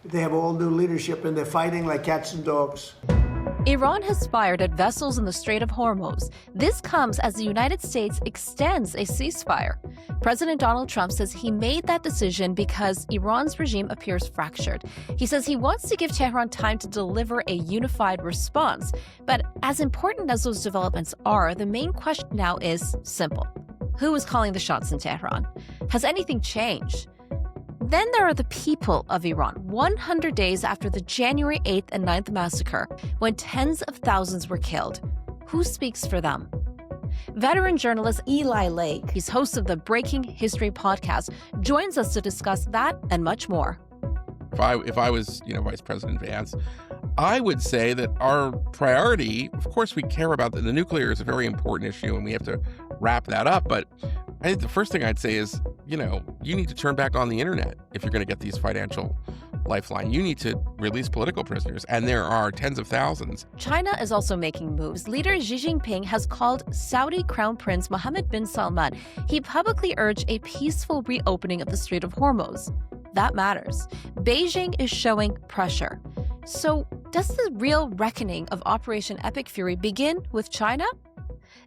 They have all new leadership and they're fighting like cats and dogs. Iran has fired at vessels in the Strait of Hormuz. This comes as the United States extends a ceasefire. President Donald Trump says he made that decision because Iran's regime appears fractured. He says he wants to give Tehran time to deliver a unified response. But as important as those developments are, the main question now is simple. Who is calling the shots in Tehran? Has anything changed? Then there are the people of Iran, 100 days after the January 8th and 9th massacre, when tens of thousands were killed. Who speaks for them? Veteran journalist Eli Lake, he's host of the Breaking History podcast, joins us to discuss that and much more. If I was, Vice President Vance, I would say that our priority, of course, we care about the nuclear is a very important issue and we have to wrap that up. But I think the first thing I'd say is, you need to turn back on the internet if you're going to get these financial lifeline. You need to release political prisoners, and there are tens of thousands. China is also making moves. Leader Xi Jinping has called Saudi Crown Prince Mohammed bin Salman. He publicly urged a peaceful reopening of the Strait of Hormuz. That matters. Beijing is showing pressure. So, does the real reckoning of Operation Epic Fury begin with China?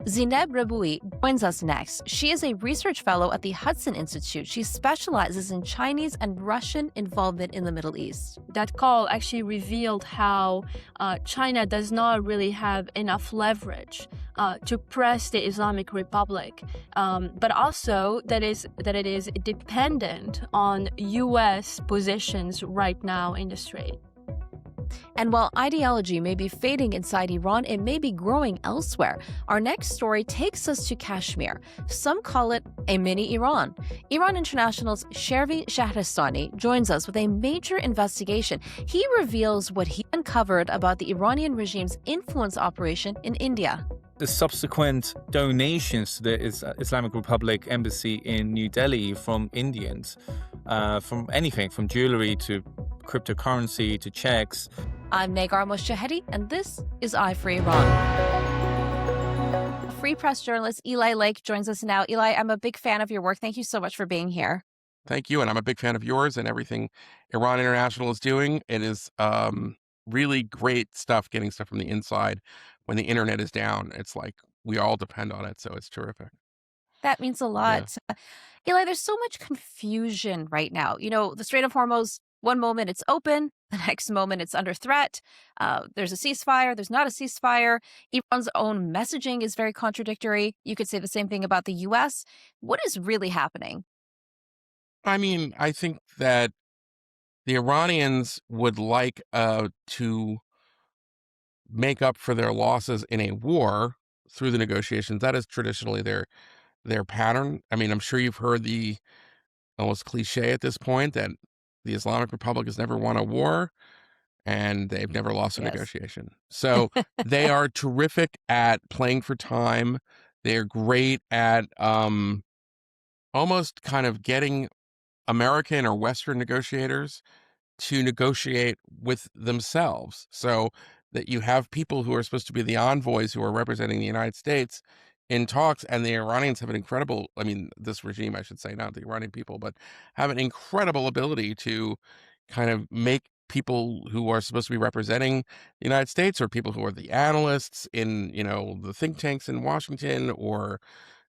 Zineb Reboui joins us next. She is a research fellow at the Hudson Institute. She specializes in Chinese and Russian involvement in the Middle East. That call actually revealed how China does not really have enough leverage to press the Islamic Republic, but also that it is dependent on U.S. positions right now in the Strait. And while ideology may be fading inside Iran, it may be growing elsewhere. Our next story takes us to Kashmir. Some call it a mini Iran. Iran International's Shervin Shahrestani joins us with a major investigation. He reveals what he uncovered about the Iranian regime's influence operation in India. The subsequent donations to the Islamic Republic embassy in New Delhi from Indians, from anything from jewelry to cryptocurrency to checks. I'm Negar Moshahedi, and this is Eye for Iran. Free press journalist Eli Lake joins us now. Eli, I'm a big fan of your work. Thank you so much for being here. Thank you, and I'm a big fan of yours and everything Iran International is doing. It is really great stuff, getting stuff from the inside. When the internet is down, it's like we all depend on it, so it's terrific. That means a lot. Yeah. Eli, there's so much confusion right now. The Strait of Hormuz, one moment it's open, the next moment it's under threat. There's a ceasefire, there's not a ceasefire. Iran's own messaging is very contradictory. You could say the same thing about the U.S. What is really happening? I think that the Iranians would like to make up for their losses in a war through the negotiations. That is traditionally their pattern. I'm sure you've heard the almost cliche at this point that the Islamic Republic has never won a war and they've never lost a negotiation. So they are terrific at playing for time. They're great at almost kind of getting American or Western negotiators to negotiate with themselves. So that you have people who are supposed to be the envoys who are representing the United States in talks, and the Iranians have an incredible, this regime, I should say, not the Iranian people, but have an incredible ability to kind of make people who are supposed to be representing the United States or people who are the analysts in, the think tanks in Washington or,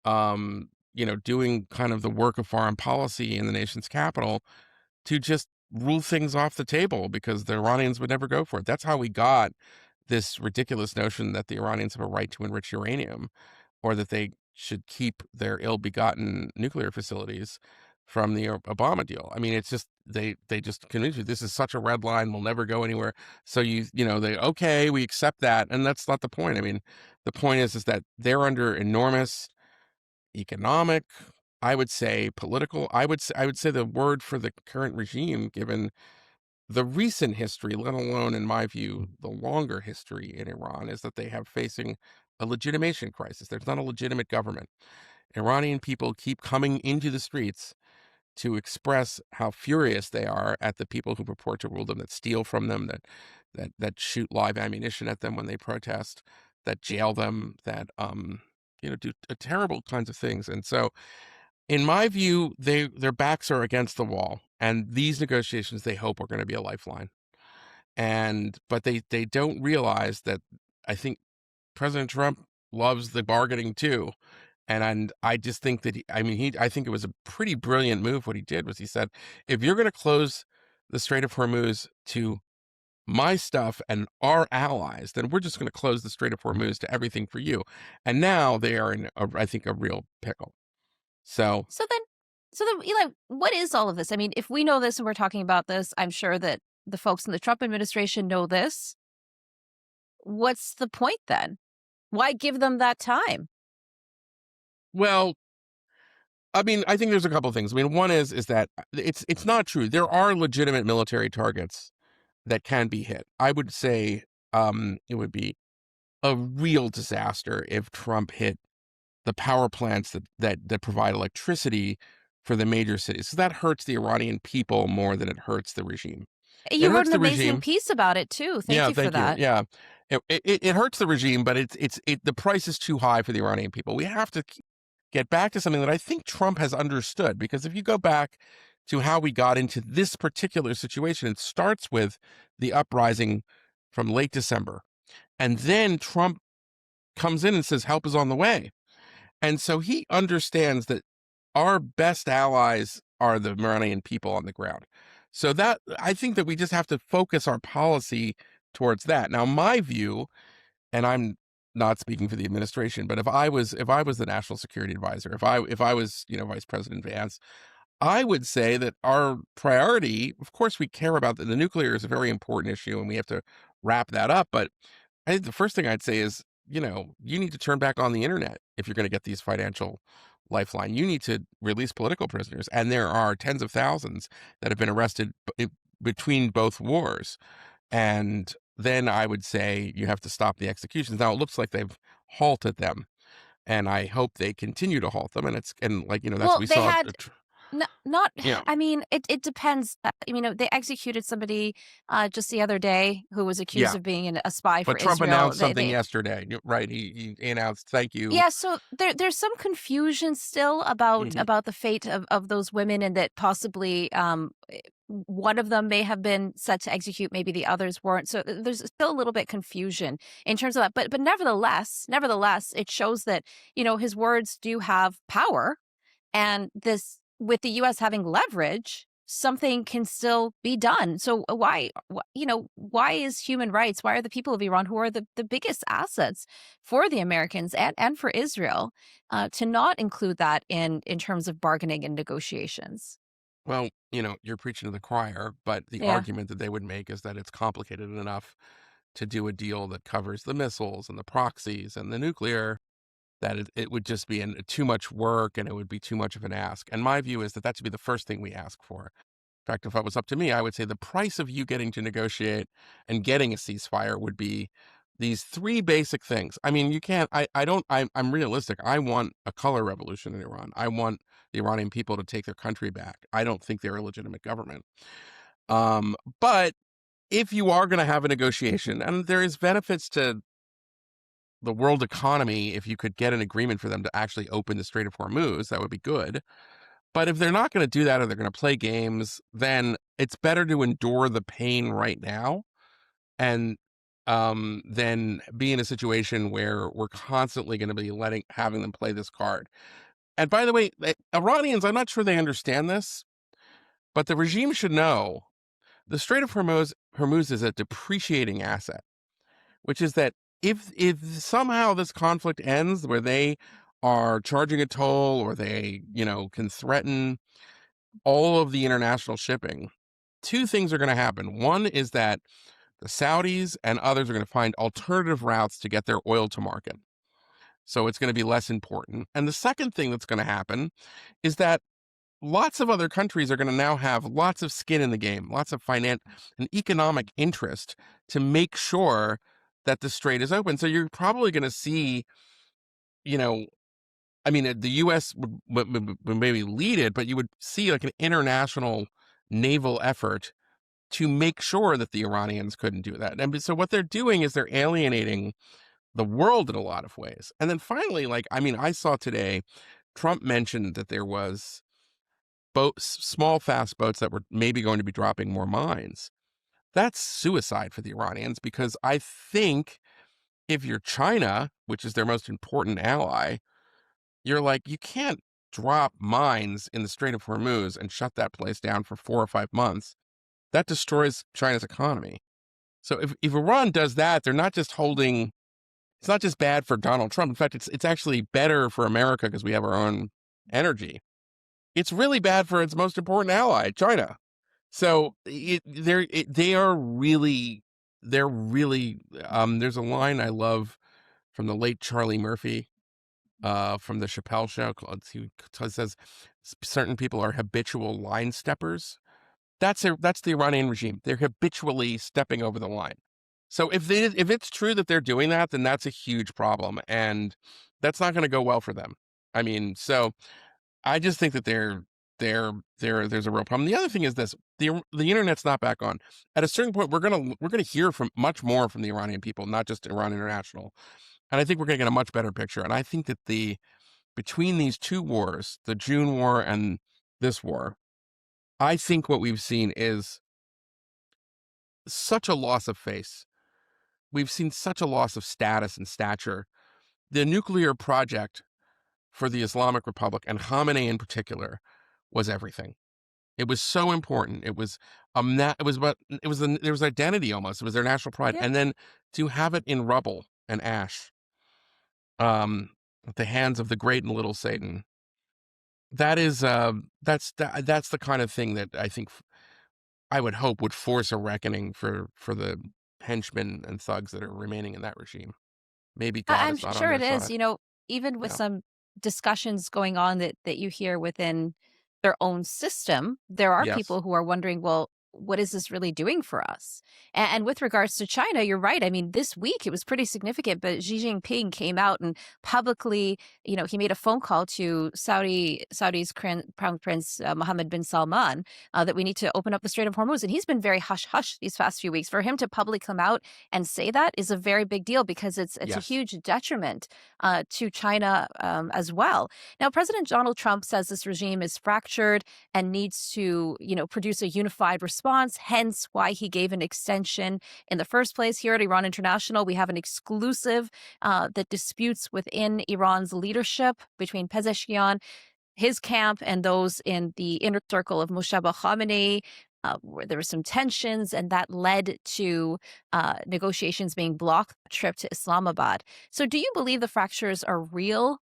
doing kind of the work of foreign policy in the nation's capital to just rule things off the table because the Iranians would never go for it. That's how we got this ridiculous notion that the Iranians have a right to enrich uranium or that they should keep their ill-begotten nuclear facilities from the Obama deal. It's just, they just convince you this is such a red line, we'll never go anywhere. So okay, we accept that. And that's not the point. The point is that they're under enormous economic, I would say political, I would say the word for the current regime, given the recent history, let alone, in my view, the longer history in Iran, is that they have facing a legitimation crisis. There's not a legitimate government. Iranian people keep coming into the streets to express how furious they are at the people who purport to rule them, that steal from them, that shoot live ammunition at them when they protest, that jail them, that do terrible kinds of things. And so In my view, their backs are against the wall, and these negotiations they hope are going to be a lifeline. But they don't realize that I think President Trump loves the bargaining too. And I just think that I think it was a pretty brilliant move. What he did was he said, if you're going to close the Strait of Hormuz to my stuff and our allies, then we're just going to close the Strait of Hormuz to everything for you. And now they are in, I think, a real pickle. So So then, Eli, what is all of this? I mean, if we know this and we're talking about this, I'm sure that the folks in the Trump administration know this. What's the point then? Why give them that time? well, I mean, I think there's a couple of things. I mean, one is that it's not true. There are legitimate military targets that can be hit. I would say it would be a real disaster if Trump hit the power plants that provide electricity for the major cities. So that hurts the Iranian people more than it hurts the regime. You It wrote hurts an the amazing regime. piece about it too. Thank Yeah, you for thank you. that. Yeah, it hurts the regime, but the price is too high for the Iranian people. We have to get back to something that I think Trump has understood, because if you go back to how we got into this particular situation, it starts with the uprising from late December, and then Trump comes in and says help is on the way, and so he understands that our best allies are the Iranian people on the ground. So that I think that we just have to focus our policy towards that. Now, my view, and I'm not speaking for the administration, but if I was the national security advisor, if I was, Vice President Vance, I would say that our priority, of course, we care about the nuclear is a very important issue and we have to wrap that up. But I think the first thing I'd say is, you need to turn back on the internet if you're going to get these financial lifeline. You need to release political prisoners. And there are tens of thousands that have been arrested between both wars. And then I would say you have to stop the executions. Now it looks like they've halted them, and I hope they continue to halt them. And that's that's Well, what we they saw. had not. Yeah, I mean, it depends. They executed somebody just the other day who was accused yeah. of being a spy for But Trump Israel. announced something yesterday, right? He announced, thank you. Yeah, so there's some confusion still about Mhm. the fate of those women, and that possibly one of them may have been set to execute, maybe the others weren't. So there's still a little bit confusion in terms of that. But nevertheless, it shows that his words do have power, and this with the U.S. having leverage, something can still be done. So why is human rights? Why are the people of Iran, who are the biggest assets for the Americans and for Israel, to not include that in terms of bargaining and negotiations? Well, you're preaching to the choir, but the Yeah. argument that they would make is that it's complicated enough to do a deal that covers the missiles and the proxies and the nuclear, that it would just be too much work and it would be too much of an ask. And my view is that should be the first thing we ask for. In fact, if it was up to me, I would say the price of you getting to negotiate and getting a ceasefire would be these three basic things. I mean, you can't, I'm realistic. I want a color revolution in Iran. I want the Iranian people to take their country back. I don't think they're a legitimate government. But if you are going to have a negotiation, and there is benefits to the world economy, if you could get an agreement for them to actually open the Strait of Hormuz, that would be good. But if they're not going to do that, or they're going to play games, then it's better to endure the pain right now and then be in a situation where we're constantly going to be having them play this card. And by the way, Iranians, I'm not sure they understand this, but the regime should know the Strait of Hormuz is a depreciating asset, which is that if somehow this conflict ends where they are charging a toll, or they, can threaten all of the international shipping, two things are going to happen. One is that the Saudis and others are going to find alternative routes to get their oil to market. So it's going to be less important. And the second thing that's going to happen is that lots of other countries are going to now have lots of skin in the game, lots of financial and economic interest to make sure that the strait is open. So you're probably going to see, the U.S. would maybe lead it, but you would see like an international naval effort to make sure that the Iranians couldn't do that. And so what they're doing is they're alienating the world in a lot of ways. And then finally, I saw today Trump mentioned that there was small, fast boats that were maybe going to be dropping more mines. That's suicide for the Iranians, because I think if you're China, which is their most important ally, you're like, you can't drop mines in the Strait of Hormuz and shut that place down for 4 or 5 months. That destroys China's economy. So if Iran does that, they're not just holding, it's not just bad for Donald Trump. In fact, it's actually better for America because we have our own energy. It's really bad for its most important ally, China. So they're really, there's a line I love from the late Charlie Murphy, from the Chappelle Show. He says certain people are habitual line steppers. That's the Iranian regime. They're habitually stepping over the line. So if it's true that they're doing that, then that's a huge problem, and that's not going to go well for them. I mean, so I just think that there's a real problem. The other thing is this: the internet's not back on. At a certain point, we're gonna hear from much more from the Iranian people, not just Iran International, and I think we're gonna get a much better picture. And I think that between these two wars, the June war and this war, I think what we've seen is such a loss of face. We've seen such a loss of status and stature. The nuclear project for the Islamic Republic, and Khamenei in particular, was everything. It was so important. It was there was identity almost. It was their national pride. Yeah. And then to have it in rubble and ash, at the hands of the great and little Satan, that's the kind of thing that I think I would hope would force a reckoning for the henchmen and thugs that are remaining in that regime. Maybe God I'm is not sure on it their is. side. You know, even with Yeah. some discussions going on that you hear within their own system, there are Yes. people who are wondering, well, what is this really doing for us? And with regards to China, you're right. I mean, this week it was pretty significant, but Xi Jinping came out and publicly, he made a phone call to Saudi's Crown Prince Mohammed bin Salman that we need to open up the Strait of Hormuz. And he's been very hush hush these past few weeks. For him to publicly come out and say that is a very big deal, because it's a Yes. huge detriment to China as well. Now, President Donald Trump says this regime is fractured and needs to, produce a unified response, hence why he gave an extension in the first place. Here at Iran International, we have an exclusive that disputes within Iran's leadership between Pezeshkian, his camp, and those in the inner circle of Moshtaba Khamenei, where there were some tensions, and that led to negotiations being blocked, a trip to Islamabad. So do you believe the fractures are real,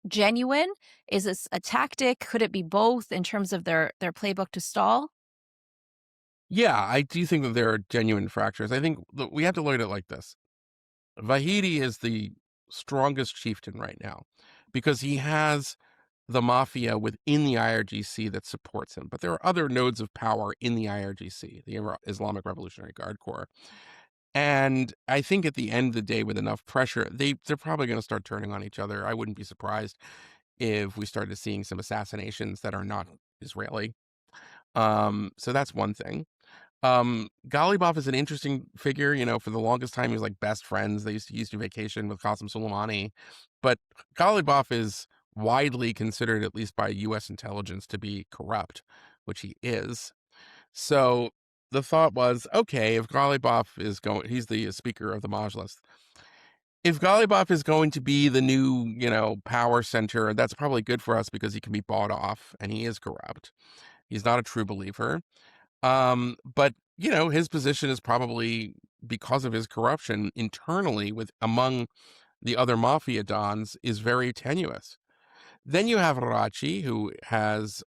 genuine? Is this a tactic? Could it be both in terms of their playbook to stall? Yeah, I do think that there are genuine fractures. I think we have to look at it like this. Vahidi is the strongest chieftain right now because he has the mafia within the IRGC that supports him. But there are other nodes of power in the IRGC, the Islamic Revolutionary Guard Corps. And I think at the end of the day, with enough pressure, they're probably going to start turning on each other. I wouldn't be surprised if we started seeing some assassinations that are not Israeli. So that's one thing. Ghalibaf is an interesting figure. For the longest time, he was like best friends. They used to vacation with Qasem Soleimani. But Ghalibaf is widely considered, at least by U.S. intelligence, to be corrupt, which he is. So the thought was, okay, if Ghalibaf is he's the speaker of the Majlis. If Ghalibaf is going to be the new, power center, that's probably good for us because he can be bought off, and he is corrupt. He's not a true believer. But his position is probably, because of his corruption internally among the other mafia dons, is very tenuous. Then you have Rachi, who has,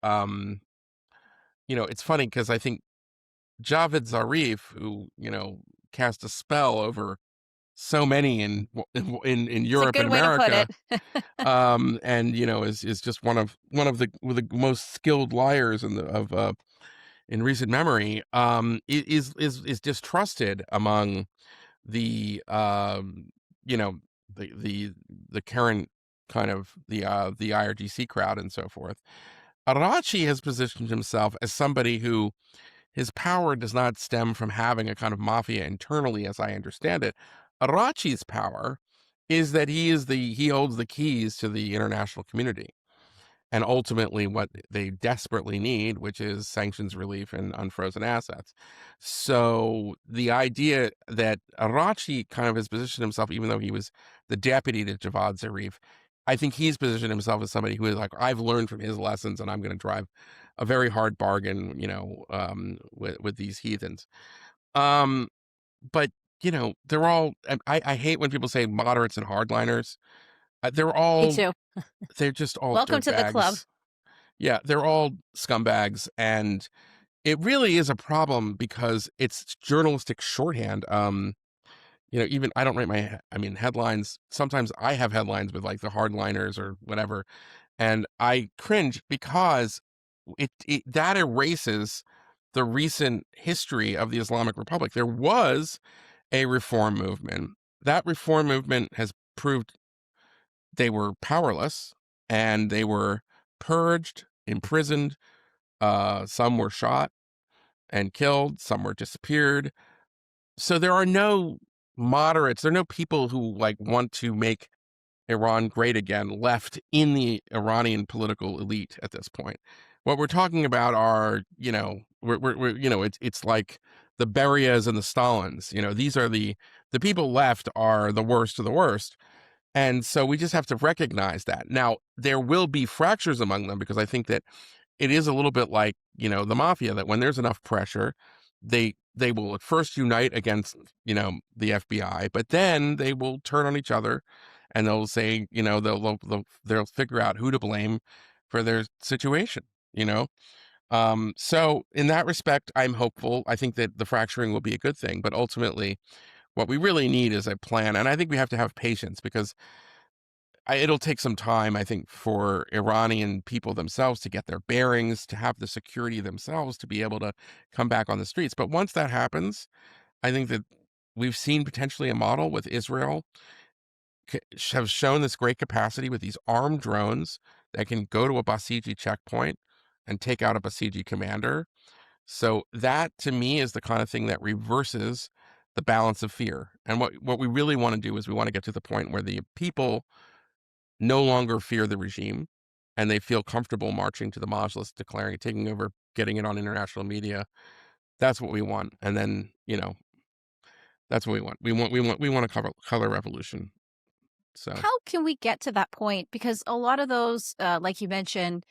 it's funny because I think Javed Zarif, who, cast a spell over so many in Europe and America, and is just one of the most skilled liars in recent memory, is distrusted among the the current kind of the IRGC crowd and so forth. Arachi has positioned himself as somebody who his power does not stem from having a kind of mafia internally, as I understand it. Arachi's power is that he holds the keys to the international community. and ultimately what they desperately need, which is sanctions relief and unfrozen assets. So the idea that Arachi kind of has positioned himself, even though he was the deputy to Javad Zarif, I think he's positioned himself as somebody who is like, I've learned from his lessons and I'm going to drive a very hard bargain, with these heathens. Um, but they're all, I hate when people say moderates and hardliners. Me too. They're just all Welcome to the club. dirtbags. Yeah, they're all scumbags, and it really is a problem because it's journalistic shorthand. Even I don't write headlines. Sometimes I have headlines with like the hardliners or whatever, and I cringe because that erases the recent history of the Islamic Republic. There was a reform movement. That reform movement has proved they were powerless, and they were purged, imprisoned. Some were shot and killed. Some were disappeared. So there are no moderates. There are no people who like want to make Iran great again left in the Iranian political elite at this point. What we're talking about are, it's like the Berias and the Stalins. These are the people left are the worst of the worst. And so we just have to recognize that. Now, there will be fractures among them because I think that it is a little bit like, the mafia, that when there's enough pressure, they will at first unite against, the FBI, but then they will turn on each other and they'll say, they'll figure out who to blame for their situation, So in that respect, I'm hopeful. I think that the fracturing will be a good thing, but ultimately what we really need is a plan. And I think we have to have patience because it'll take some time, I think, for Iranian people themselves to get their bearings, to have the security themselves, to be able to come back on the streets. But once that happens, I think that we've seen potentially a model with Israel have shown this great capacity with these armed drones that can go to a Basiji checkpoint and take out a Basiji commander. So that, to me, is the kind of thing that reverses the balance of fear. And what we really want to do is we want to get to the point where the people no longer fear the regime and they feel comfortable marching to the Majlis, declaring it, taking over, getting it on international media. That's what we want. And then, that's what we want. We want a color revolution. So How can we get to that point? Because a lot of those, like you mentioned,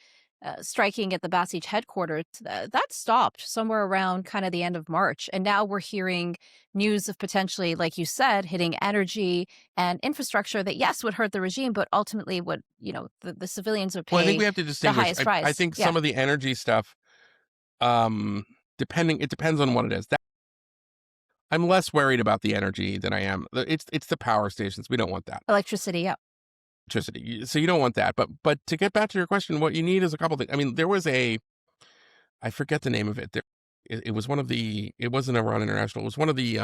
striking at the Basij headquarters, that stopped somewhere around kind of the end of March. And now we're hearing news of potentially, like you said, hitting energy and infrastructure that, yes, would hurt the regime, but ultimately would, the civilians would pay well, I think we have to the distinguish. highest price. I think Yeah. some of the energy stuff, it depends on what it is. I'm less worried about the energy than I am. It's the power stations. We don't want that. Electricity, yeah. Electricity. So you don't want that. But to get back to your question, what you need is a couple things. I mean, there was I forget the name of it. It was it wasn't Iran International. It was one of the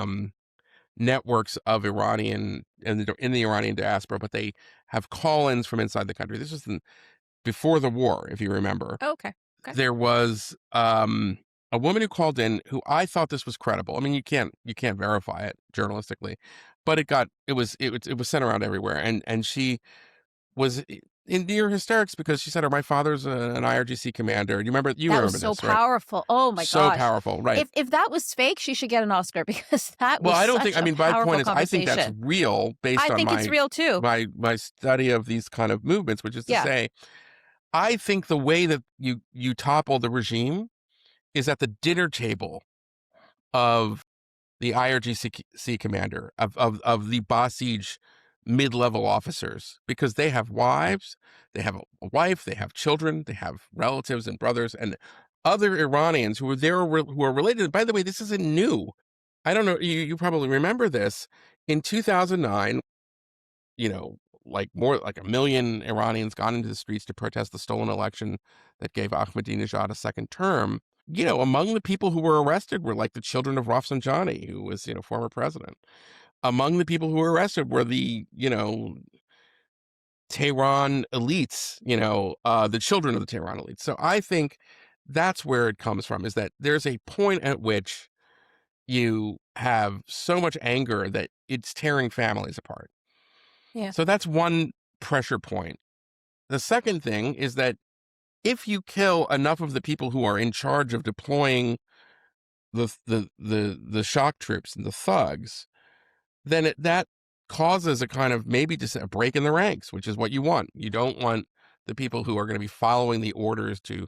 networks of Iranian in the Iranian diaspora, but they have call-ins from inside the country. This was before the war, if you remember. Oh, okay. There was a woman who called in who I thought this was credible. I mean, you can't verify it journalistically, but it was sent around everywhere, and she was in near hysterics because she said, my father's an IRGC commander. You remember That was so this, right? powerful. Oh my So gosh. powerful, right? If that was fake, she should get an Oscar because that was Well, I don't such think. a I mean, my powerful point is, I think that's conversation. real based I on think it's real too. my study of these kind of movements, which is to Yeah. say, I think the way that you topple the regime is at the dinner table of the IRGC commander, of the Basij mid-level officers, because they have wives, they have a wife, they have children, they have relatives and brothers and other Iranians who are there, who are related. By the way, this isn't new. I don't know, you probably remember this. In 2009, like more like 1 million Iranians got into the streets to protest the stolen election that gave Ahmadinejad a second term. Among the people who were arrested were like the children of Rafsanjani, who was, former president. Among the people who were arrested were the, Tehran elites, the children of the Tehran elites. So I think that's where it comes from, is that there's a point at which you have so much anger that it's tearing families apart. Yeah. So that's one pressure point. The second thing is that if you kill enough of the people who are in charge of deploying the shock troops and the thugs, then that causes a kind of maybe just a break in the ranks, which is what you want. You don't want the people who are going to be following the orders to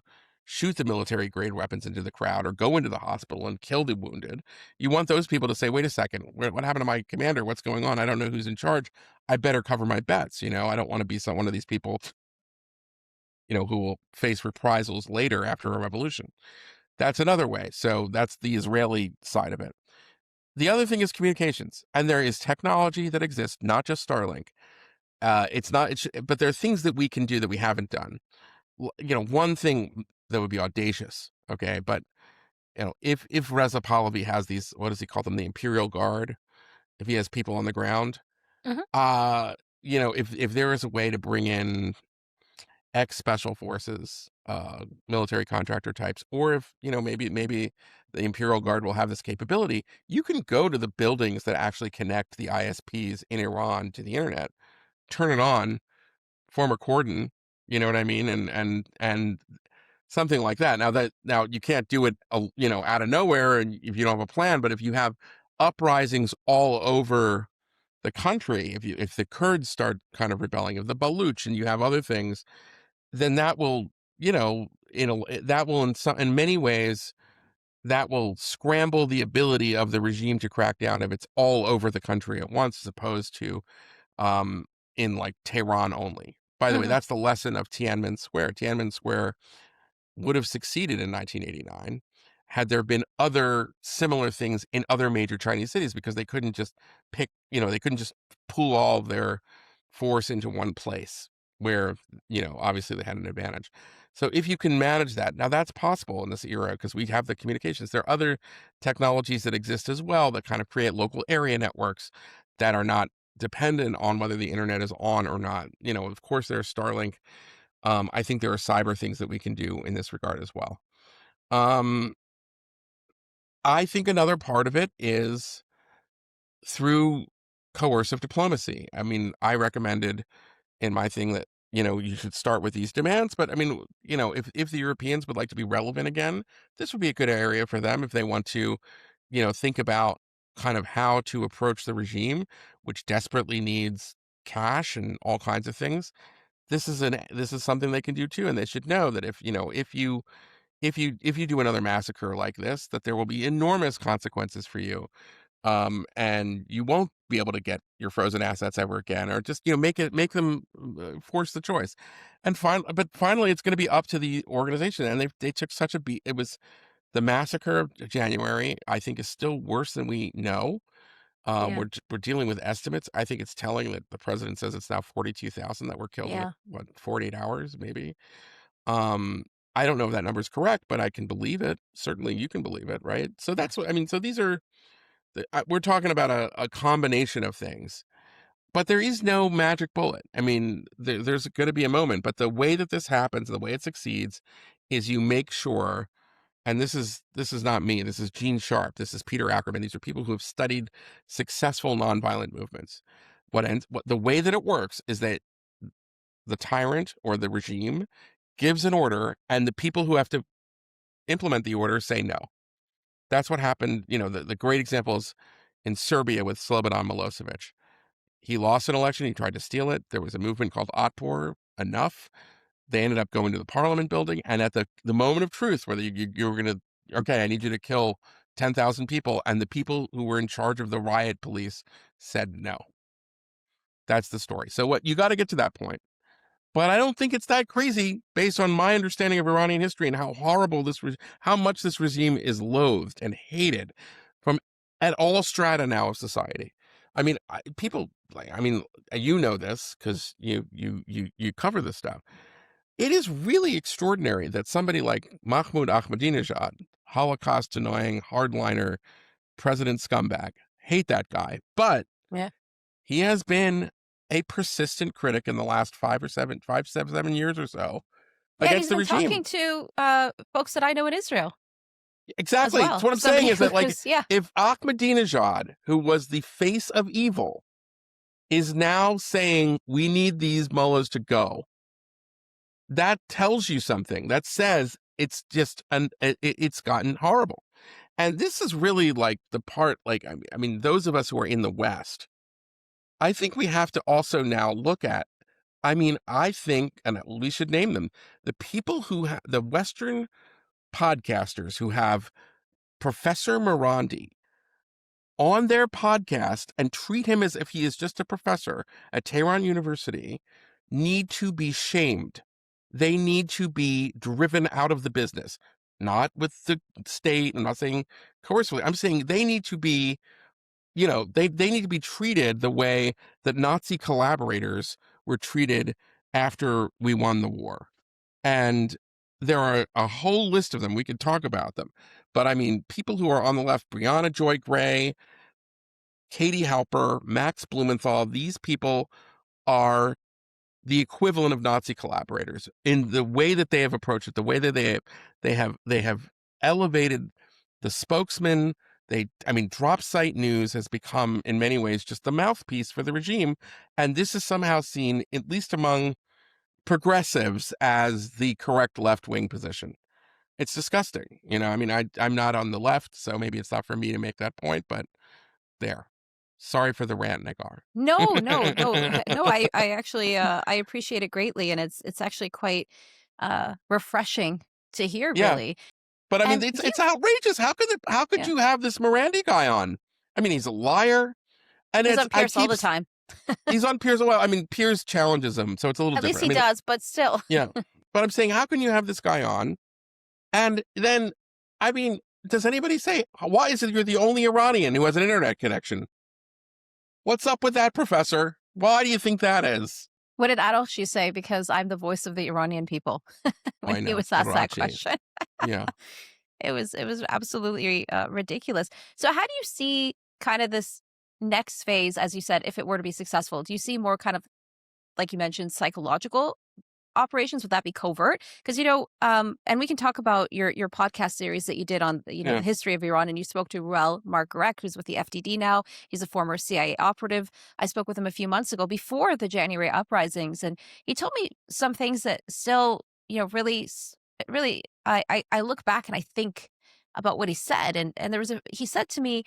shoot the military grade weapons into the crowd or go into the hospital and kill the wounded. You want those people to say, wait a second, what happened to my commander? What's going on? I don't know who's in charge. I better cover my bets. You know, I don't want to be one of these people, you know, who will face reprisals later after a revolution. That's another way. So that's the Israeli side of it. The other thing is communications, and there is technology that exists, not just Starlink. But there are things that we can do that we haven't done. You know, one thing that would be audacious, okay, but you know, if Reza Pahlavi has these, what does he call them, the Imperial Guard, if he has people on the ground, you know, if there is a way to bring in ex-special forces, military contractor types, or if, you know, maybe the Imperial Guard will have this capability, you can go to the buildings that actually connect the ISPs in Iran to the internet, turn it on, form a cordon, you know what I mean, and something like that. Now you can't do it, you know, out of nowhere, and if you don't have a plan. But if you have uprisings all over the country, if the Kurds start kind of rebelling, if the Baluch, and you have other things, then that will, you know, in many ways, that will scramble the ability of the regime to crack down if it's all over the country at once, as opposed to in like Tehran only. By the way, that's the lesson of Tiananmen Square. Tiananmen Square would have succeeded in 1989 had there been other similar things in other major Chinese cities, because they couldn't just they couldn't just pool all of their force into one place where, you know, obviously they had an advantage. So if you can manage that, now that's possible in this era because we have the communications. There are other technologies that exist as well that kind of create local area networks that are not dependent on whether the internet is on or not. You know, of course, there's Starlink. I think there are cyber things that we can do in this regard as well. I think another part of it is through coercive diplomacy. I mean, I recommended in my thing that, you know, you should start with these demands. But I mean, you know, if the Europeans would like to be relevant again, this would be a good area for them if they want to, you know, think about kind of how to approach the regime, which desperately needs cash and all kinds of things. This is something they can do too, and they should know that if you do another massacre like this, that there will be enormous consequences for you, and you won't be able to get your frozen assets ever again, or just, you know, make them force the choice. And finally, it's going to be up to the organization. And they took such a beat. It was the massacre of January, I think, is still worse than we know. We're dealing with estimates. I think it's telling that the president says it's now 42,000 that were killed in 48 hours, maybe. I don't know if that number is correct, but I can believe it. Certainly, you can believe it, right? So that's what I mean. So these are we're talking about a combination of things, but there is no magic bullet. I mean, there's going to be a moment, but the way that this happens, the way it succeeds, is you make sure. And this is not me. This is Gene Sharp. This is Peter Ackerman. These are people who have studied successful nonviolent movements. The way that it works is that the tyrant or the regime gives an order, and the people who have to implement the order say no. That's what happened. You know, the great example is in Serbia with Slobodan Milosevic. He lost an election. He tried to steal it. There was a movement called Otpor, Enough. They ended up going to the parliament building, and at the moment of truth, whether you were going to, okay, I need you to kill 10,000 people, and the people who were in charge of the riot police said no. That's the story. So you got to get to that point. But I don't think it's that crazy based on my understanding of Iranian history and how horrible how much this regime is loathed and hated from at all strata now of society. I mean, you know this because you cover this stuff. It is really extraordinary that somebody like Mahmoud Ahmadinejad, Holocaust-denying hardliner president scumbag, hate that guy, but he has been a persistent critic in the last 7 years or so against the regime. Talking to folks that I know in Israel. Exactly. That's what I'm saying is that, like, if Ahmadinejad, who was the face of evil, is now saying we need these mullahs to go, that tells you something. That says it's just it's gotten horrible. And this is really like the part, like, I mean, those of us who are in the West, I think we have to also now look at, I mean, I think, and we should name them, the people who the Western podcasters who have Professor Morandi on their podcast and treat him as if he is just a professor at Tehran University need to be shamed. They need to be driven out of the business, not with the state. I'm not saying coercively. I'm saying they need to be, they need to be treated the way that Nazi collaborators were treated after we won the war. And there are a whole list of them. We could talk about them. But I mean, people who are on the left, Brianna Joy Gray, Katie Halper, Max Blumenthal, these people are the equivalent of Nazi collaborators in the way that they have approached it, the way that they have elevated the spokesman. Drop site news has become in many ways just the mouthpiece for the regime. And this is somehow seen, at least among progressives, as the correct left-wing position. It's disgusting. I'm not on the left, so maybe it's not for me to make that point, but there. Sorry for the rant, Nagar. No. I actually I appreciate it greatly, and it's actually quite refreshing to hear. Yeah. Really. But I mean, And it's outrageous. How could Yeah. you have this Morandi guy on? I mean, he's a liar, and he's on Pierce all the time. He's on Piers. Well, I mean, Piers challenges him, so it's a little At least different. he does, but still. Yeah. But I'm saying, how can you have this guy on? And then, I mean, does anybody say, why is it you're the only Iranian who has an internet connection? What's up with that, Professor? Why do you think that is? What did Adolshi say? Because I'm the voice of the Iranian people. When he was asked that question. Yeah. It was absolutely ridiculous. So how do you see kind of this next phase, as you said, if it were to be successful? Do you see more kind of, like you mentioned, psychological operations? Would that be covert? Because, and we can talk about your podcast series that you did on, the history of Iran. And you spoke to Ruel Margarek, who's with the FDD now. He's a former CIA operative. I spoke with him a few months ago before the January uprisings. And he told me some things that still, really, I look back and I think about what he said. And he said to me,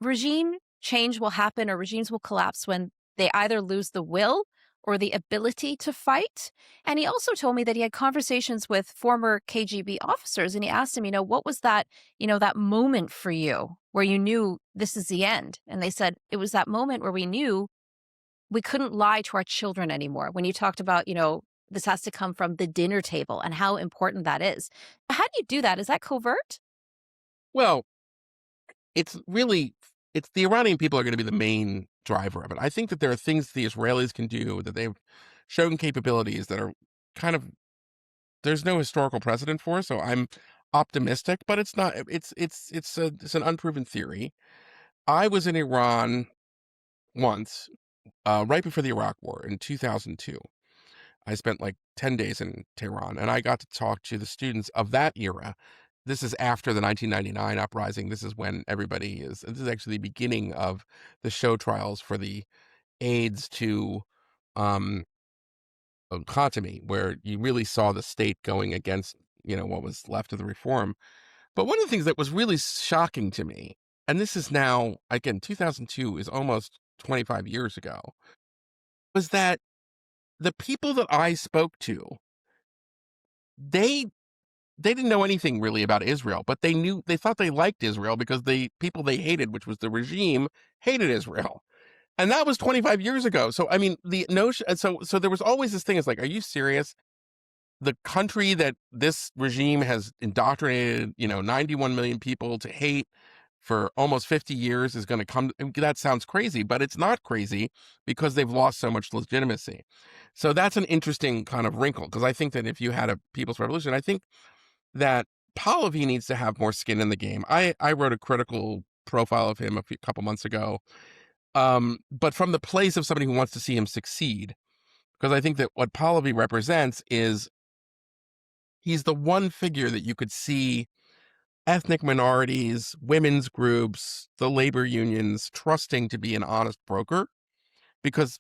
regime change will happen, or regimes will collapse when they either lose the will or the ability to fight. And he also told me that he had conversations with former KGB officers, and he asked him, what was that, that moment for you where you knew this is the end? And they said it was that moment where we knew we couldn't lie to our children anymore. When you talked about, this has to come from the dinner table and how important that is. How do you do that? Is that covert? Well, it's the Iranian people are going to be the main driver of it. I think that there are things the Israelis can do, that they've shown capabilities that are kind of, there's no historical precedent for, so I'm optimistic, but it's not, it's an unproven theory. I was in Iran once, right before the Iraq War in 2002. I spent like 10 days in Tehran, and I got to talk to the students of that era. This is after the 1999 uprising. This is when this is actually the beginning of the show trials for the aids to Khatami, where you really saw the state going against, what was left of the reform. But one of the things that was really shocking to me, and this is now, again, 2002 is almost 25 years ago, was that the people that I spoke to, they didn't know anything really about Israel, but they thought they liked Israel because the people they hated, which was the regime, hated Israel. And that was 25 years ago. So, I mean, the notion, so there was always this thing, it's like, are you serious? The country that this regime has indoctrinated, 91 million people to hate for almost 50 years is going to come. That sounds crazy, but it's not crazy because they've lost so much legitimacy. So that's an interesting kind of wrinkle, because I think that if you had a people's revolution, I think that Pahlavi needs to have more skin in the game. I wrote a critical profile of him a couple months ago, but from the place of somebody who wants to see him succeed, because I think that what Pahlavi represents is he's the one figure that you could see ethnic minorities, women's groups, the labor unions trusting to be an honest broker.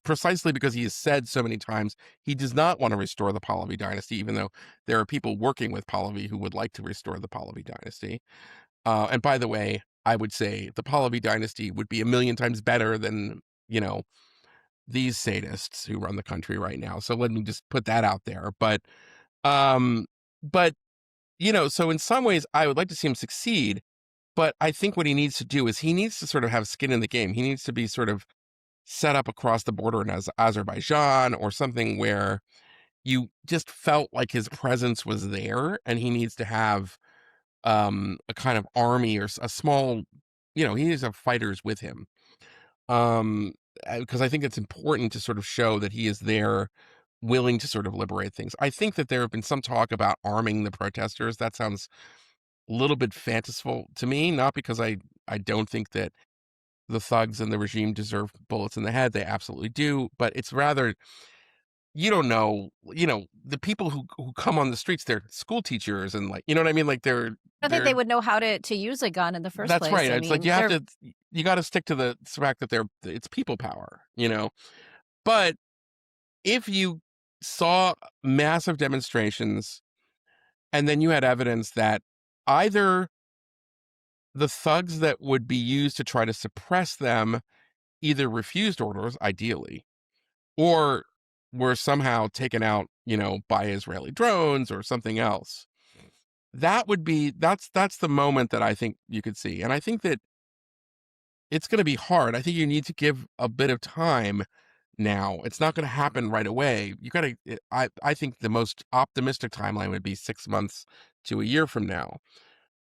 precisely because he has said so many times he does not want to restore the Pahlavi dynasty, even though there are people working with Pahlavi who would like to restore the Pahlavi dynasty. And by the way, I would say the Pahlavi dynasty would be a million times better than, these sadists who run the country right now. So let me just put that out there. Um, but, so in some ways I would like to see him succeed, but I think what he needs to do is he needs to sort of have skin in the game. He needs to be sort of set up across the border in Azerbaijan or something where you just felt like his presence was there, and he needs to have a kind of army or a small, he needs to have fighters with him. Because I think it's important to sort of show that he is there willing to sort of liberate things. I think that there have been some talk about arming the protesters. That sounds a little bit fanciful to me, not because I don't think that the thugs and the regime deserve bullets in the head. They absolutely do. But it's rather, you don't know, the people who come on the streets, they're school teachers and you know what I mean? Like I don't think they would know how to use a gun in the first place. That's right. It's like you got to stick to the fact that it's people power, But if you saw massive demonstrations and then you had evidence that either the thugs that would be used to try to suppress them either refused orders, ideally, or were somehow taken out, by Israeli drones or something else, that's the moment that I think you could see. And I think that it's going to be hard. I think you need to give a bit of time now. It's not going to happen right away. I think the most optimistic timeline would be 6 months to a year from now.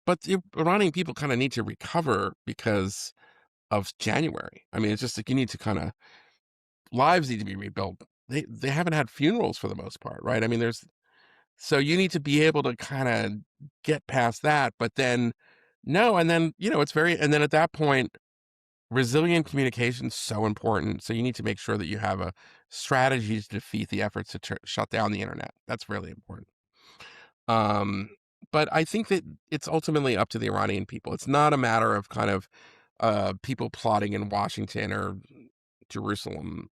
But the Iranian people kind of need to recover because of January. I mean, it's just like you need to kind of, lives need to be rebuilt. They haven't had funerals for the most part, right? I mean, so you need to be able to kind of get past that, but then and then, and then at that point, resilient communication is so important. So you need to make sure that you have a strategy to defeat the efforts to shut down the internet. That's really important. But I think that it's ultimately up to the Iranian people. It's not a matter of kind of people plotting in Washington or Jerusalem,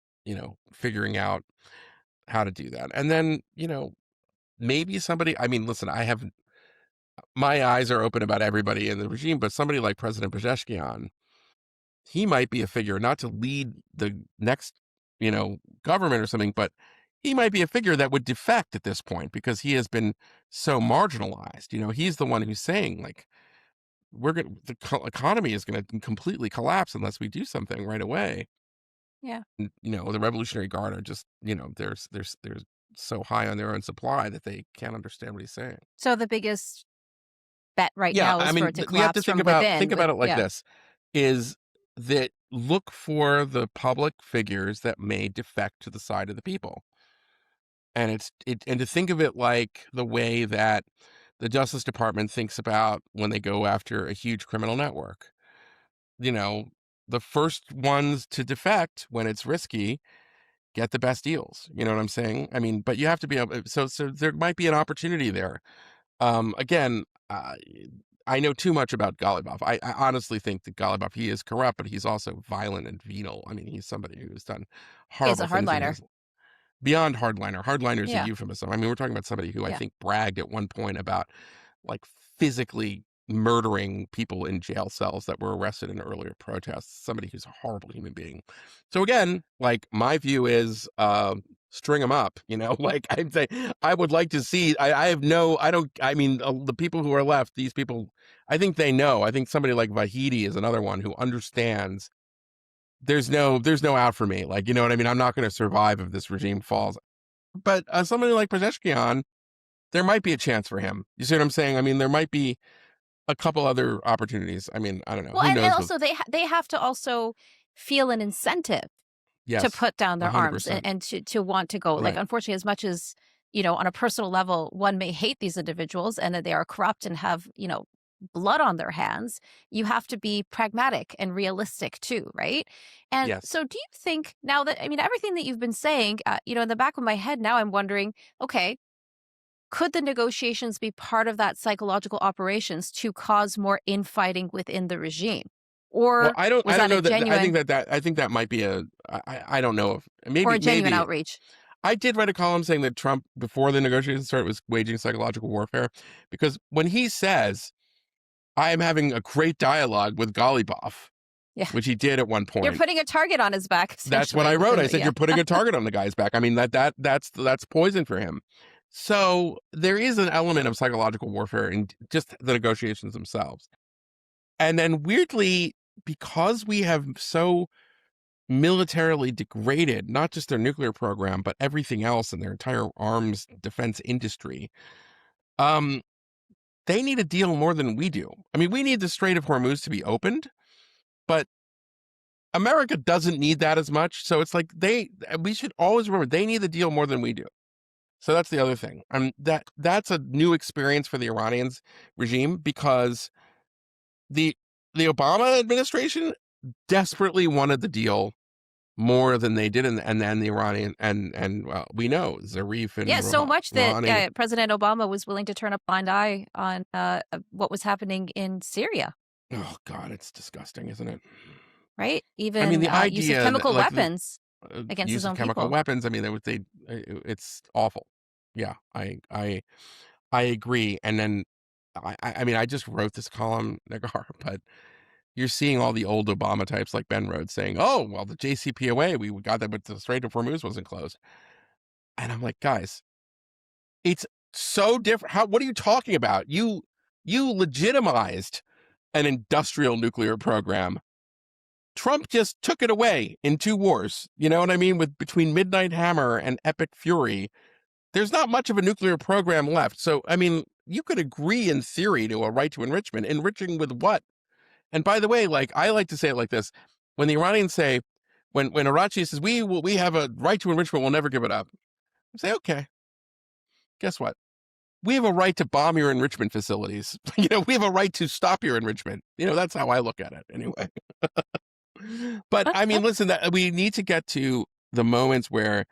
figuring out how to do that. And then, maybe somebody, I mean, listen, my eyes are open about everybody in the regime, but somebody like President Pezeshkian, he might be a figure not to lead the next, government or something, but he might be a figure that would defect at this point because he has been so marginalized. He's the one who's saying, like, the economy is going to completely collapse unless we do something right away. Yeah. And, the Revolutionary Guard are just, they're so high on their own supply that they can't understand what he's saying. So the biggest bet right now is for it to collapse we have to think about it like yeah. this: is that look for the public figures that may defect to the side of the people, and and to think of it like the way that the Justice Department thinks about when they go after a huge criminal network. The first ones to defect when it's risky get the best deals. You know what I'm saying? I mean, but you have to be able. So there might be an opportunity there. Again, I know too much about Ghalibaf. I honestly think that Ghalibaf, he is corrupt, but he's also violent and venal. I mean, he's somebody who's done horrible He's a things. hardliner. Beyond hardliner. Hardliner is Yeah. a euphemism. I mean, we're talking about somebody who I Yeah. think bragged at one point about like physically murdering people in jail cells that were arrested in earlier protests. Somebody who's a horrible human being. So again, like my view is string them up, like I'd say I would like to see, the people who are left, these people, I think they know. I think somebody like Vahidi is another one who understands there's no out for me. Like, you know what I mean? I'm not going to survive if this regime falls. But somebody like Pezeshkian, there might be a chance for him. You see what I'm saying? I mean, there might be a couple other opportunities. I mean, I don't know. Well, Who and knows also they have to also feel an incentive yes, to put down their arms 100%. and to want to go. Like, Right. unfortunately, as much as, on a personal level, one may hate these individuals and that they are corrupt and have, blood on their hands, you have to be pragmatic and realistic too, right? And Yes. so do you think now that, everything that you've been saying, in the back of my head now, I'm wondering, okay, could the negotiations be part of that psychological operations to cause more infighting within the regime? Or I was don't that know a that. genuine I think that might be I don't know if or a genuine maybe outreach? I did write a column saying that Trump, before the negotiations started, was waging psychological warfare, because when he says, I am having a great dialogue with Golibov, Yeah. which he did at one You're point. putting a target on his back. That's what I essentially, wrote. I within the- said, yeah. you're putting a target on the guy's back. I mean, that's poison for him. So there is an element of psychological warfare in just the negotiations themselves. And then weirdly, because we have so militarily degraded not just their nuclear program, but everything else in their entire arms defense industry, they need a deal more than we do. I mean, we need the Strait of Hormuz to be opened, but America doesn't need that as much. So it's like we should always remember they need the deal more than we do. So that's the other thing. That's a new experience for the Iranians regime, because the Obama administration desperately wanted the deal more than they did, and then the Iranian and well, we know Zarif and So much that Rouhani. President Obama was willing to turn a blind eye on what was happening in Syria, Oh God, it's disgusting, isn't it? right? Even I mean, the use of idea that, chemical like, weapons against use his of own chemical people. weapons. I mean, it's awful. Yeah, I agree. And then I mean, I just wrote this column, Nagar, but you're seeing all the old Obama types like Ben Rhodes saying, "Oh, well, the JCPOA, we got that, but the Strait of Hormuz wasn't closed." And I'm like, guys, it's so different. What are you talking about? You legitimized an industrial nuclear program. Trump just took it away in 2 wars. You know what I mean? Between Midnight Hammer and Epic Fury, there's not much of a nuclear program left. So, I mean, you could agree in theory to a right to enrichment. Enriching with what? And by the way, like, I like to say it like this: when the Iranians say, when Arachi says we have a right to enrichment, we'll never give it up. I say, okay, guess what? We have a right to bomb your enrichment facilities. We have a right to stop your enrichment. That's how I look at it anyway. But I mean, listen, that we need to get to the moments where,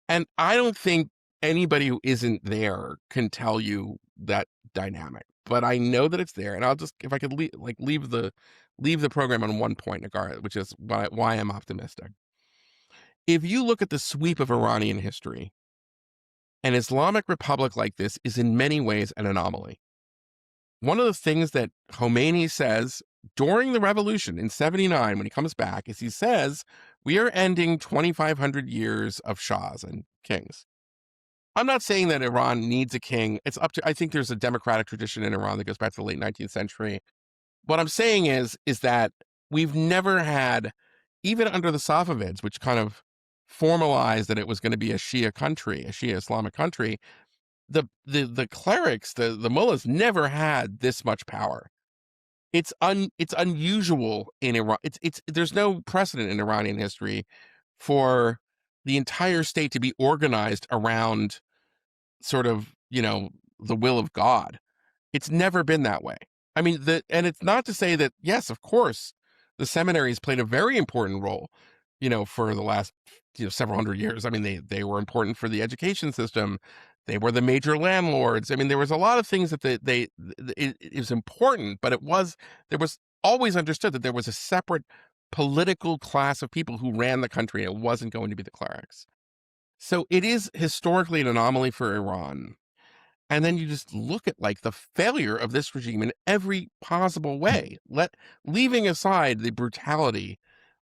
and I don't think anybody who isn't there can tell you that dynamic, but I know that it's there. And I'll just, if I could leave the program on one point, Nagar, which is why I'm optimistic. If you look at the sweep of Iranian history, an Islamic Republic like this is in many ways an anomaly. One of the things that Khomeini says during the revolution in 79, when he comes back, is he says, we are ending 2,500 years of shahs and kings. I'm not saying that Iran needs a king. It's up to, I think there's a democratic tradition in Iran that goes back to the late 19th century. What I'm saying is that we've never had, even under the Safavids, which kind of formalized that it was going to be a Shia country, a Shia Islamic country, the clerics, the mullahs never had this much power. It's unusual in Iran. There's no precedent in Iranian history for the entire state to be organized around sort of, the will of God. It's never been that way. I mean, and it's not to say that, yes, of course, the seminaries played a very important role, for the last, several hundred years. I mean, they were important for the education system. They were the major landlords. I mean, there was a lot of things that it was important, but there was always understood that there was a separate political class of people who ran the country. And it wasn't going to be the clerics. So it is historically an anomaly for Iran. And then you just look at the failure of this regime in every possible way, leaving aside the brutality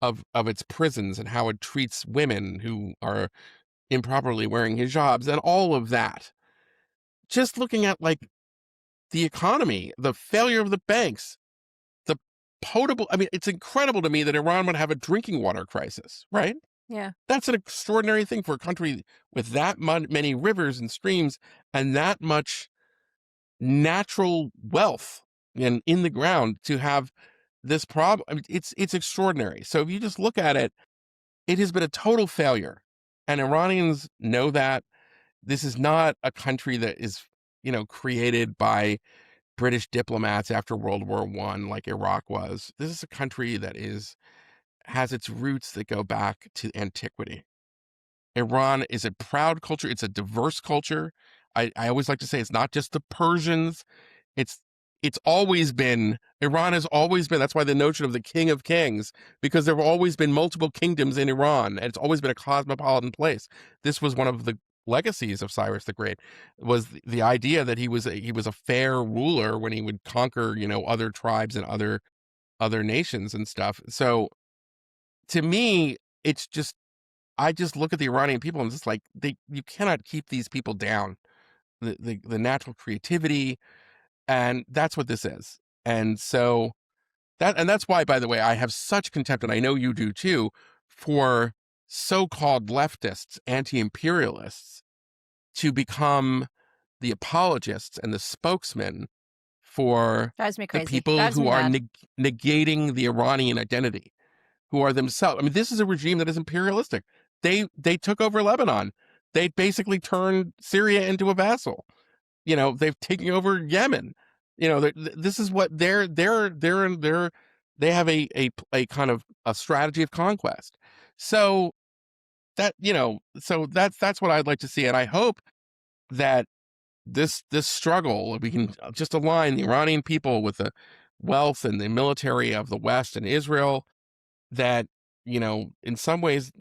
of its prisons and how it treats women who are improperly wearing hijabs and all of that. Just looking at the economy, the failure of the banks, the potable. I mean, it's incredible to me that Iran would have a drinking water crisis, right? Yeah. That's an extraordinary thing for a country with that many rivers and streams and that much natural wealth in the ground to have this problem. I mean, it's extraordinary. So if you just look at it, it has been a total failure. And Iranians know that. This is not a country that is, created by British diplomats after World War I, like Iraq was. This is a country that has its roots that go back to antiquity. Iran is a proud culture. It's a diverse culture. I always like to say it's not just the Persians. It's it's always been, Iran has always been, that's why the notion of the king of kings, because there have always been multiple kingdoms in Iran, and it's always been a cosmopolitan place. This was one of the legacies of Cyrus the Great, was the idea that he was a fair ruler when he would conquer, other tribes and other nations and stuff. So to me, it's just, I just look at the Iranian people and it's like, you cannot keep these people down. The natural creativity, and that's what this is. And so that's why, by the way, I have such contempt, and I know you do too, for so-called leftists, anti-imperialists, to become the apologists and the spokesmen for Drives me the crazy. people Drives who me are mad. negating the Iranian identity, who are themselves. I mean, this is a regime that is imperialistic. They took over Lebanon. They basically turned Syria into a vassal. They've taken over Yemen. This is what they have a kind of a strategy of conquest. So that's what I'd like to see. And I hope that this struggle, we can just align the Iranian people with the wealth and the military of the West and Israel, that, in some ways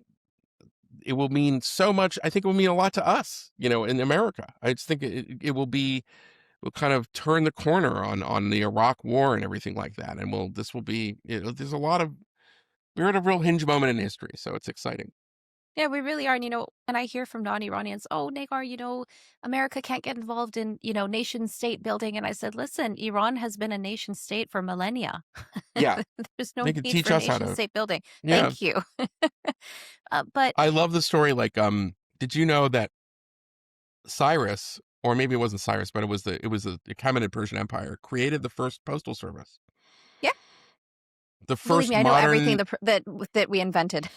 it will mean so much. I think it will mean a lot to us, in America. I just think it will kind of turn the corner on the Iraq war and everything like that. And there's a lot of, we're at a real hinge moment in history. So it's exciting. Yeah, we really are. And, and I hear from non-Iranians, oh, Nagar, America can't get involved in, nation state building. And I said, listen, Iran has been a nation state for millennia. Yeah. There's no They can need teach for us how nation to. state building. Yeah. Thank you. But I love the story. Like, did you know that Cyrus, or maybe it wasn't Cyrus, but it was the Achaemenid Persian Empire, created the first postal service? Yeah. The believe first me, I know modern. everything that we invented.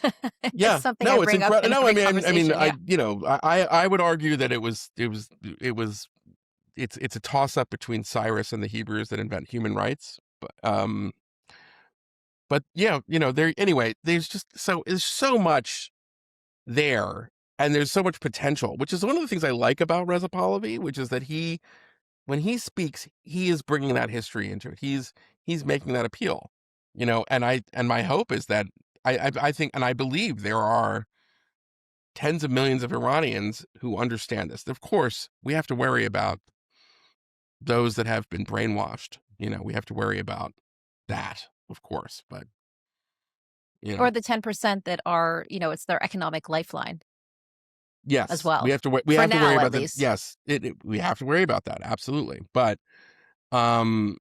Yeah, It's something no, I it's bring up incredible. in No, every I mean, conversation. Yeah. I would argue that it's a toss up between Cyrus and the Hebrews that invent human rights. But yeah, there anyway. There's so much there, and there's so much potential, which is one of the things I like about Reza Pahlavi, which is that when he speaks, he is bringing that history into it. He's making that appeal, and my hope is that I think, and I believe there are tens of millions of Iranians who understand this. Of course, we have to worry about those that have been brainwashed. We have to worry about that, of course, but Or the 10% that are, it's their economic lifeline yes, as well. we have to worry For about now, at that. least. Yes, we have to worry about that, absolutely. But that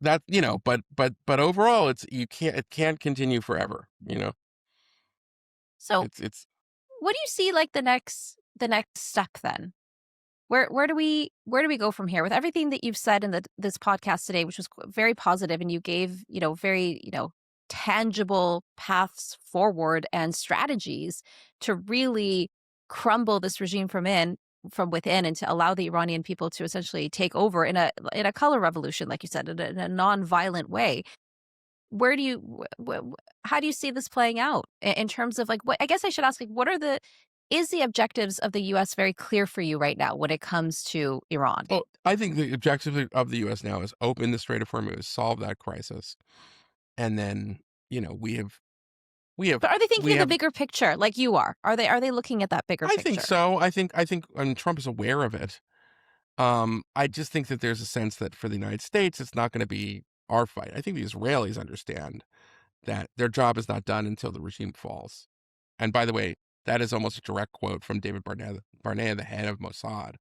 but overall, it can't continue forever. So It's what do you see like the next step then? Where do we go from here with everything that you've said in this podcast today, which was very positive, and you gave very tangible paths forward and strategies to really crumble this regime from within, and to allow the Iranian people to essentially take over in a color revolution, like you said, in a non-violent way. Where do you how do you see this playing out in terms of like, what I guess I should ask, like, is the objectives of the U.S. very clear for you right now when it comes to Iran? well, I think the objective of the U.S. now is open the Strait of Hormuz, solve that crisis, and then we have. But are they thinking of the have, bigger picture like you are? Are they looking at that bigger I picture? think so. I think Trump is aware of it. I just think that there's a sense that for the United States, it's not going to be our fight. I think the Israelis understand that their job is not done until the regime falls. And by the way, that is almost a direct quote from David Barnea, the head of Mossad.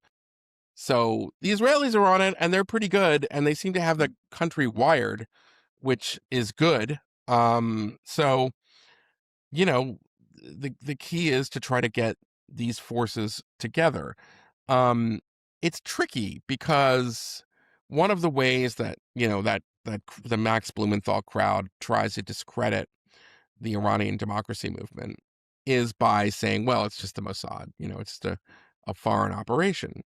So the Israelis are on it, and they're pretty good, and they seem to have the country wired, which is good. So the key is to try to get these forces together. It's tricky because one of the ways that that the Max Blumenthal crowd tries to discredit the Iranian democracy movement is by saying, well, it's just the Mossad, it's just a foreign operation.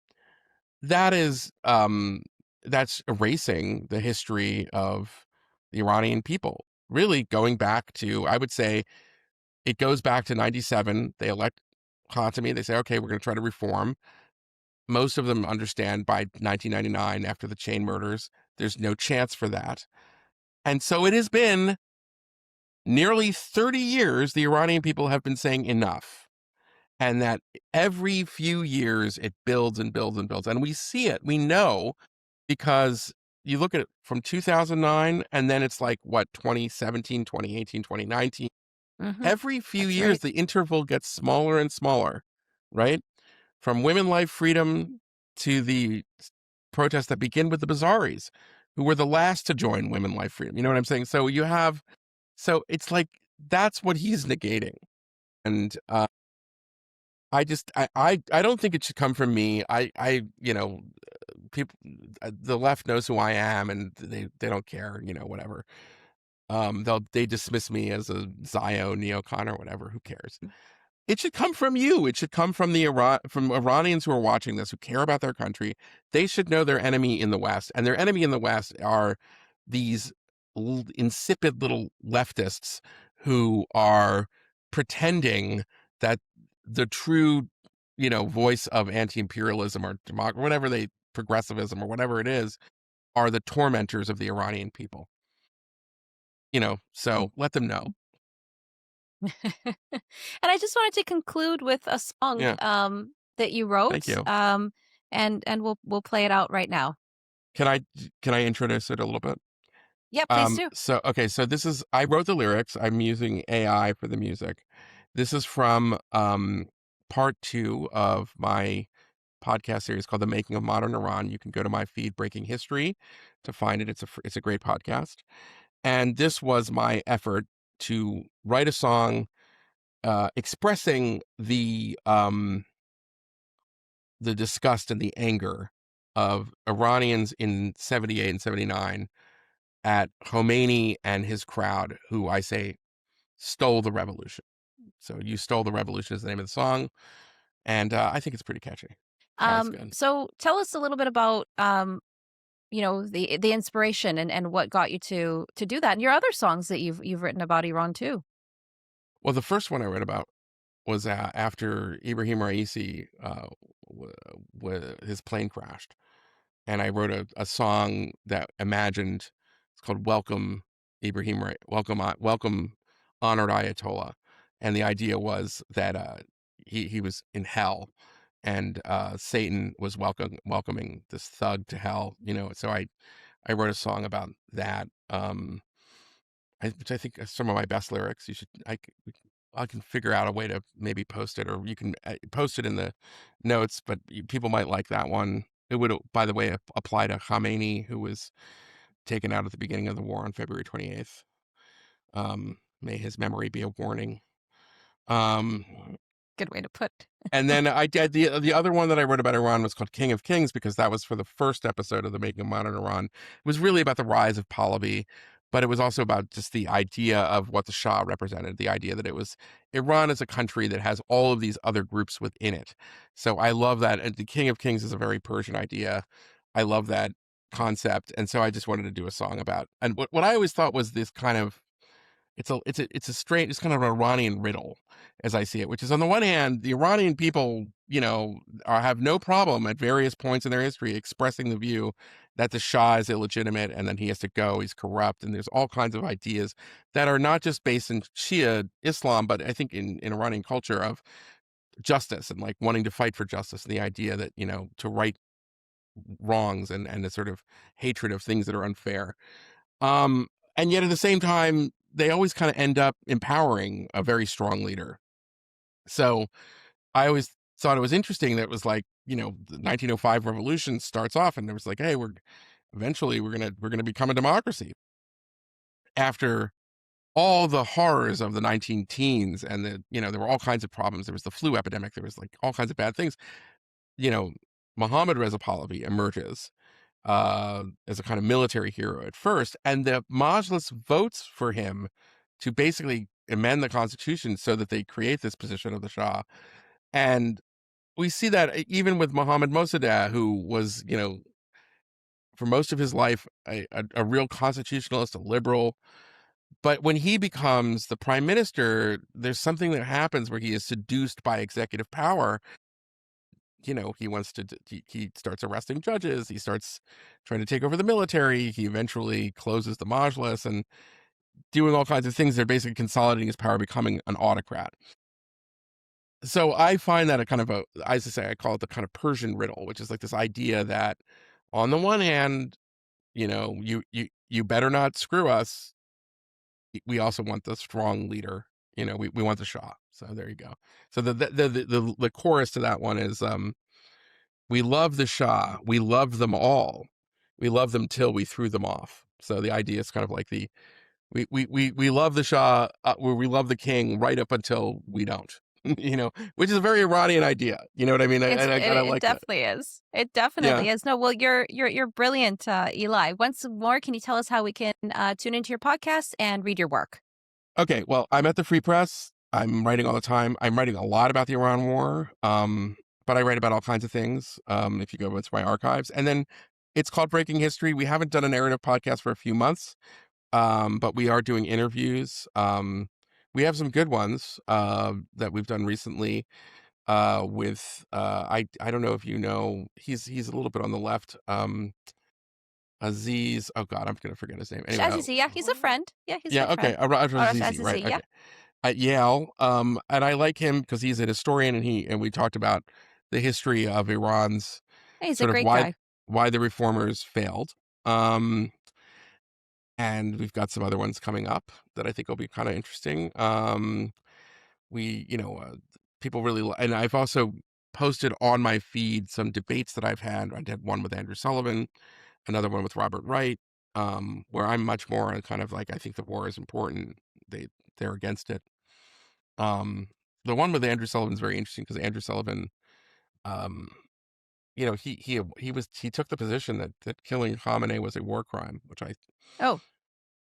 That is that's erasing the history of the Iranian people, really going back to, I would say, it goes back to 97. They elect Khatami. They say, okay, we're going to try to reform. Most of them understand by 1999, after the chain murders, There's no chance for that. And so it has been nearly 30 years the Iranian people have been saying enough. And that every few years it builds and builds and builds. And we see it. We know because you look at it from 2009 and then it's like, what, 2017, 2018, 2019. Every few That's years, right. the interval gets smaller and smaller, right? From women life freedom to the protests that begin with the Bazaris, who were the last to join women life freedom. You know what I'm saying? So it's like, that's what he's negating. And I don't think it should come from me. People, the left knows who I am, and they don't care, whatever. They dismiss me as a Zio neocon or whatever. Who cares? It should come from you. It should come from from Iranians who are watching this, who care about their country. They should know their enemy in the West, and their enemy in the West are these insipid little leftists who are pretending that the true, voice of anti-imperialism or democracy, progressivism or whatever it is, are the tormentors of the Iranian people. So let them know. And I just wanted to conclude with a song that you wrote. Thank you. And we'll play it out right now. Can I introduce it a little bit? Yeah, please do. So I wrote the lyrics. I'm using AI for the music. This is from part 2 of my podcast series called The Making of Modern Iran. You can go to my feed, Breaking History, to find it. It's a great podcast. And this was my effort to write a song expressing the disgust and the anger of Iranians in 78 and 79 at Khomeini and his crowd, who I say stole the revolution. So You Stole the Revolution is the name of the song. And I think it's pretty catchy. Sounds good. So tell us a little bit about the inspiration and what got you to do that, and your other songs that you've written about Iran too. Well, the first one I read about was after Ibrahim Raisi, his plane crashed, and I wrote a song that imagined. It's called "Welcome Ibrahim, Welcome Honored Ayatollah," and the idea was that he was in hell, and Satan was welcoming this thug to hell. So I wrote a song about that. Which I think are some of my best lyrics. I can figure out a way to maybe post it, or you can post it in the notes, but people might like that one. It would, by the way, apply to Khomeini, who was taken out at the beginning of the war on February 28th. May his memory be a warning. Good way to put. And then I did the other one that I wrote about Iran was called King of Kings, because that was for the first episode of The Making of Modern Iran. It was really about the rise of Pahlavi, but it was also about just the idea of what the Shah represented, the idea that Iran is a country that has all of these other groups within it. So I love that. And the King of Kings is a very Persian idea. I love that concept. And so I just wanted to do a song about, and what I always thought was this kind of, it's kind of an Iranian riddle, as I see it, which is, on the one hand, the Iranian people, have no problem at various points in their history expressing the view that the Shah is illegitimate and that he has to go, he's corrupt, and there's all kinds of ideas that are not just based in Shia Islam, but I think in Iranian culture of justice and like wanting to fight for justice, and the idea that, to right wrongs and the sort of hatred of things that are unfair. And yet at the same time, they always kind of end up empowering a very strong leader. So I always thought it was interesting that it was like, the 1905 revolution starts off and it was like, hey, we're gonna become a democracy. After all the horrors of the 19 teens and there were all kinds of problems. There was the flu epidemic. There was like all kinds of bad things. Mohammad Reza Pahlavi emerges as a kind of military hero at first, and the Majlis votes for him to basically amend the constitution so that they create this position of the Shah. And we see that even with Mohammad Mossadegh, who was, for most of his life, a real constitutionalist, a liberal. But when he becomes the prime minister, there's something that happens where he is seduced by executive power. he wants to, he starts arresting judges. He starts trying to take over the military. He eventually closes the Majlis and doing all kinds of things. They're basically consolidating his power, becoming an autocrat. So I find that a kind of I call it the kind of Persian riddle, which is like this idea that on the one hand, you better not screw us. We also want the strong leader. We want the Shah. So there you go. So the chorus to that one is, we love the Shah. We love them all. We love them till we threw them off. So the idea is kind of like we love the Shah, we love the king right up until we don't. Which is a very Iranian idea. You know what I mean? I like that. It definitely is. It definitely is. No, well, you're brilliant, Eli. Once more, can you tell us how we can tune into your podcast and read your work? Okay, well, I'm at the Free Press. I'm writing all the time. I'm writing a lot about the Iran war, but I write about all kinds of things. If you go into my archives, and then it's called Breaking History. We haven't done a narrative podcast for a few months, but we are doing interviews. We have some good ones that we've done recently with I don't know if you know, he's a little bit on the left. Aziz, oh God, I'm gonna forget his name. Anyway, Azizi, yeah, he's a friend. Yeah, he's a okay, friend. Azizi, right? Yeah. Okay. At Yale, and I like him because he's a historian, and we talked about the history of Iran's He's sort a of great guy. why the reformers failed. And we've got some other ones coming up that I think will be kind of interesting. People really, and I've also posted on my feed some debates that I've had. I did one with Andrew Sullivan, another one with Robert Wright, where I'm much more on kind of like, I think the war is important. They're against it. The one with Andrew Sullivan is very interesting because Andrew Sullivan, he took the position that killing Khamenei was a war crime, which okay.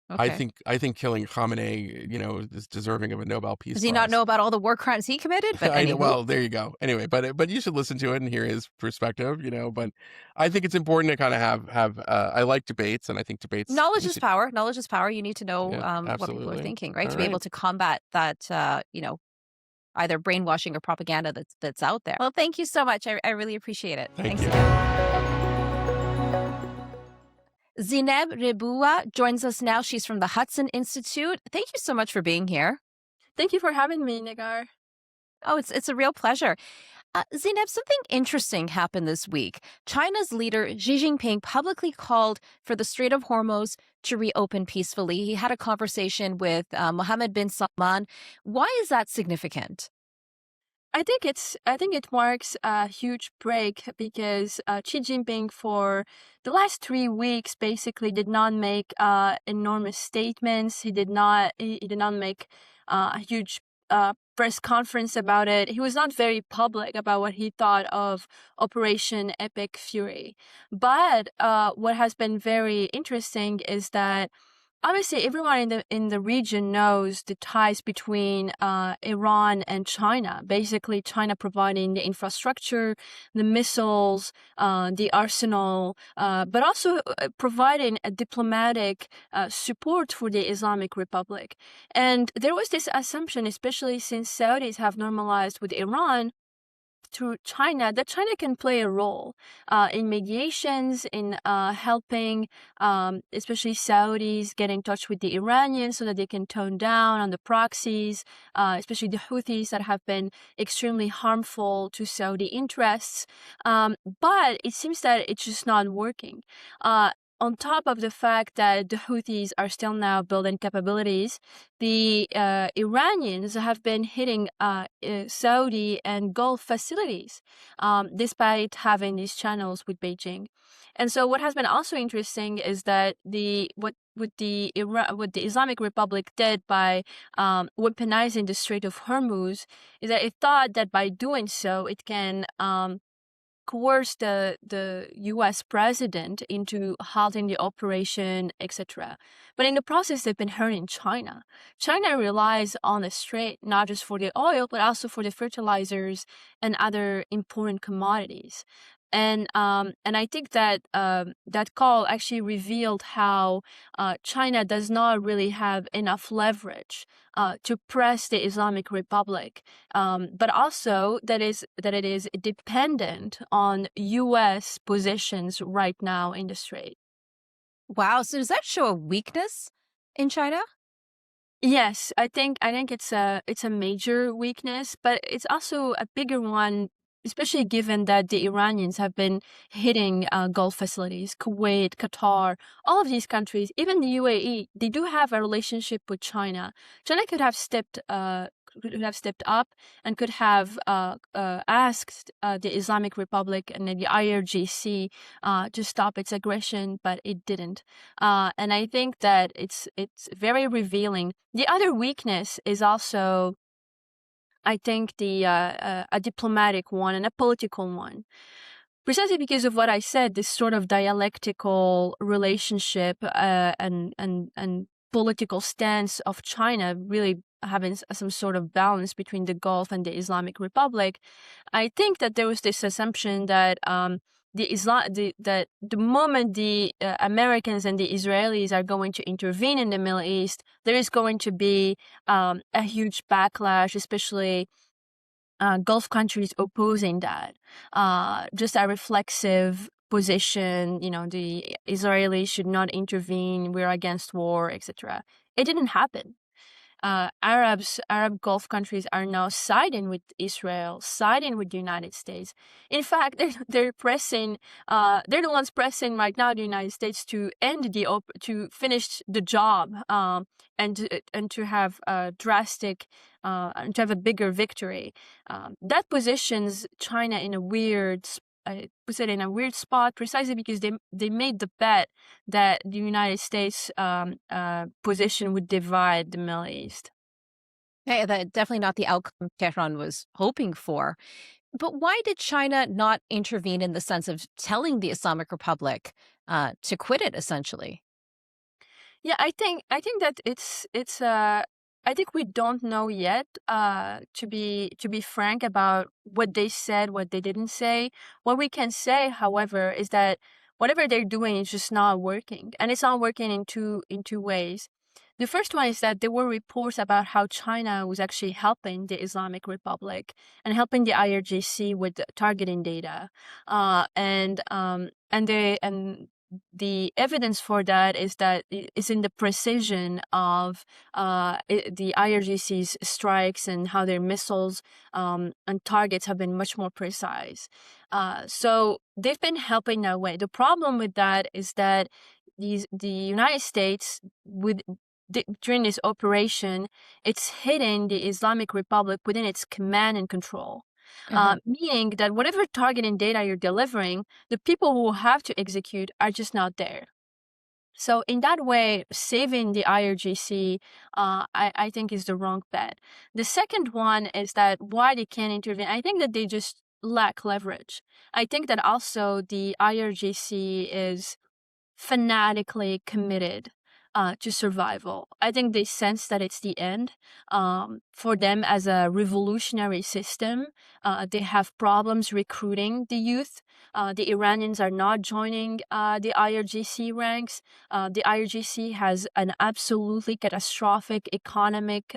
I think killing Khamenei, is deserving of a Nobel Peace Prize. Does he not know about all the war crimes he committed? But I know, well, there you go. Anyway, but you should listen to it and hear his perspective. But I think it's important to kind of have. I like debates, and I think debates. Knowledge is power. Knowledge is power. You need to know what people are thinking, right? To be able to combat that, either brainwashing or propaganda that's out there. Well, thank you so much. I really appreciate it. Thanks you. Again. Zineb Rebua joins us now. She's from the Hudson Institute. Thank you so much for being here. Thank you for having me, Negar. Oh, it's a real pleasure. Zineb, something interesting happened this week. China's leader, Xi Jinping, publicly called for the Strait of Hormuz to reopen peacefully. He had a conversation with Mohammed bin Salman. Why is that significant? I think it marks a huge break because Xi Jinping for the last 3 weeks basically did not make enormous statements. He did not make a huge press conference about it. He was not very public about what he thought of Operation Epic Fury. But what has been very interesting is that obviously everyone in the region knows the ties between Iran and China. Basically, China providing the infrastructure, the missiles, the arsenal, but also providing a diplomatic support for the Islamic Republic. And there was this assumption, especially since Saudis have normalized with Iran, through China, that China can play a role in mediations, in helping especially Saudis get in touch with the Iranians so that they can tone down on the proxies, especially the Houthis that have been extremely harmful to Saudi interests. But it seems that it's just not working. On top of the fact that the Houthis are still now building capabilities, the Iranians have been hitting Saudi and Gulf facilities, despite having these channels with Beijing. And so, what has been also interesting is that what the Islamic Republic did by weaponizing the Strait of Hormuz is that it thought that by doing so, it can coerce the U.S. president into halting the operation, etc. But in the process, they've been hurting China. China relies on the strait not just for the oil, but also for the fertilizers and other important commodities. And I think that that call actually revealed how China does not really have enough leverage to press the Islamic Republic, but also that it is dependent on U.S. positions right now in the Strait. Wow. So does that show a weakness in China? Yes, I think it's a major weakness, but it's also a bigger one, especially given that the Iranians have been hitting Gulf facilities, Kuwait, Qatar, all of these countries, even the UAE. They do have a relationship with China. China could have stepped up and could have asked the Islamic Republic and the IRGC to stop its aggression, but it didn't. And I think that it's very revealing. The other weakness is also, I think, a diplomatic one and a political one. Precisely because of what I said, this sort of dialectical relationship and political stance of China really having some sort of balance between the Gulf and the Islamic Republic. I think that there was this assumption that that the moment the Americans and the Israelis are going to intervene in the Middle East, there is going to be a huge backlash, especially Gulf countries opposing that. Just a reflexive position, the Israelis should not intervene, we're against war, etc. It didn't happen. Arab Gulf countries are now siding with Israel, siding with the United States. In fact, they're pressing. They're the ones pressing right now the United States to to finish the job, and to have a drastic, and to have a bigger victory. That positions China in a weird. Puts it in a weird spot precisely because they made the bet that the United States position would divide the Middle East. Yeah, that definitely not the outcome Tehran was hoping for. But why did China not intervene in the sense of telling the Islamic Republic to quit it, essentially? Yeah, I think that it's I think we don't know yet, to be frank about what they said, what they didn't say. What we can say, however, is that whatever they're doing is just not working, and it's not working in two ways. The first one is that there were reports about how China was actually helping the Islamic Republic and helping the IRGC with targeting data, and the evidence for that is in the precision of the IRGC's strikes and how their missiles and targets have been much more precise. So they've been helping that way. The problem with that is that the United States during this operation, it's hitting the Islamic Republic within its command and control. Meaning that whatever targeting data you're delivering, the people who have to execute are just not there. So in that way, saving the IRGC, I think is the wrong bet. The second one is that why they can't intervene. I think that they just lack leverage. I think that also the IRGC is fanatically committed to survival. I think they sense that it's the end. For them as a revolutionary system, they have problems recruiting the youth. The Iranians are not joining the IRGC ranks. The IRGC has an absolutely catastrophic economic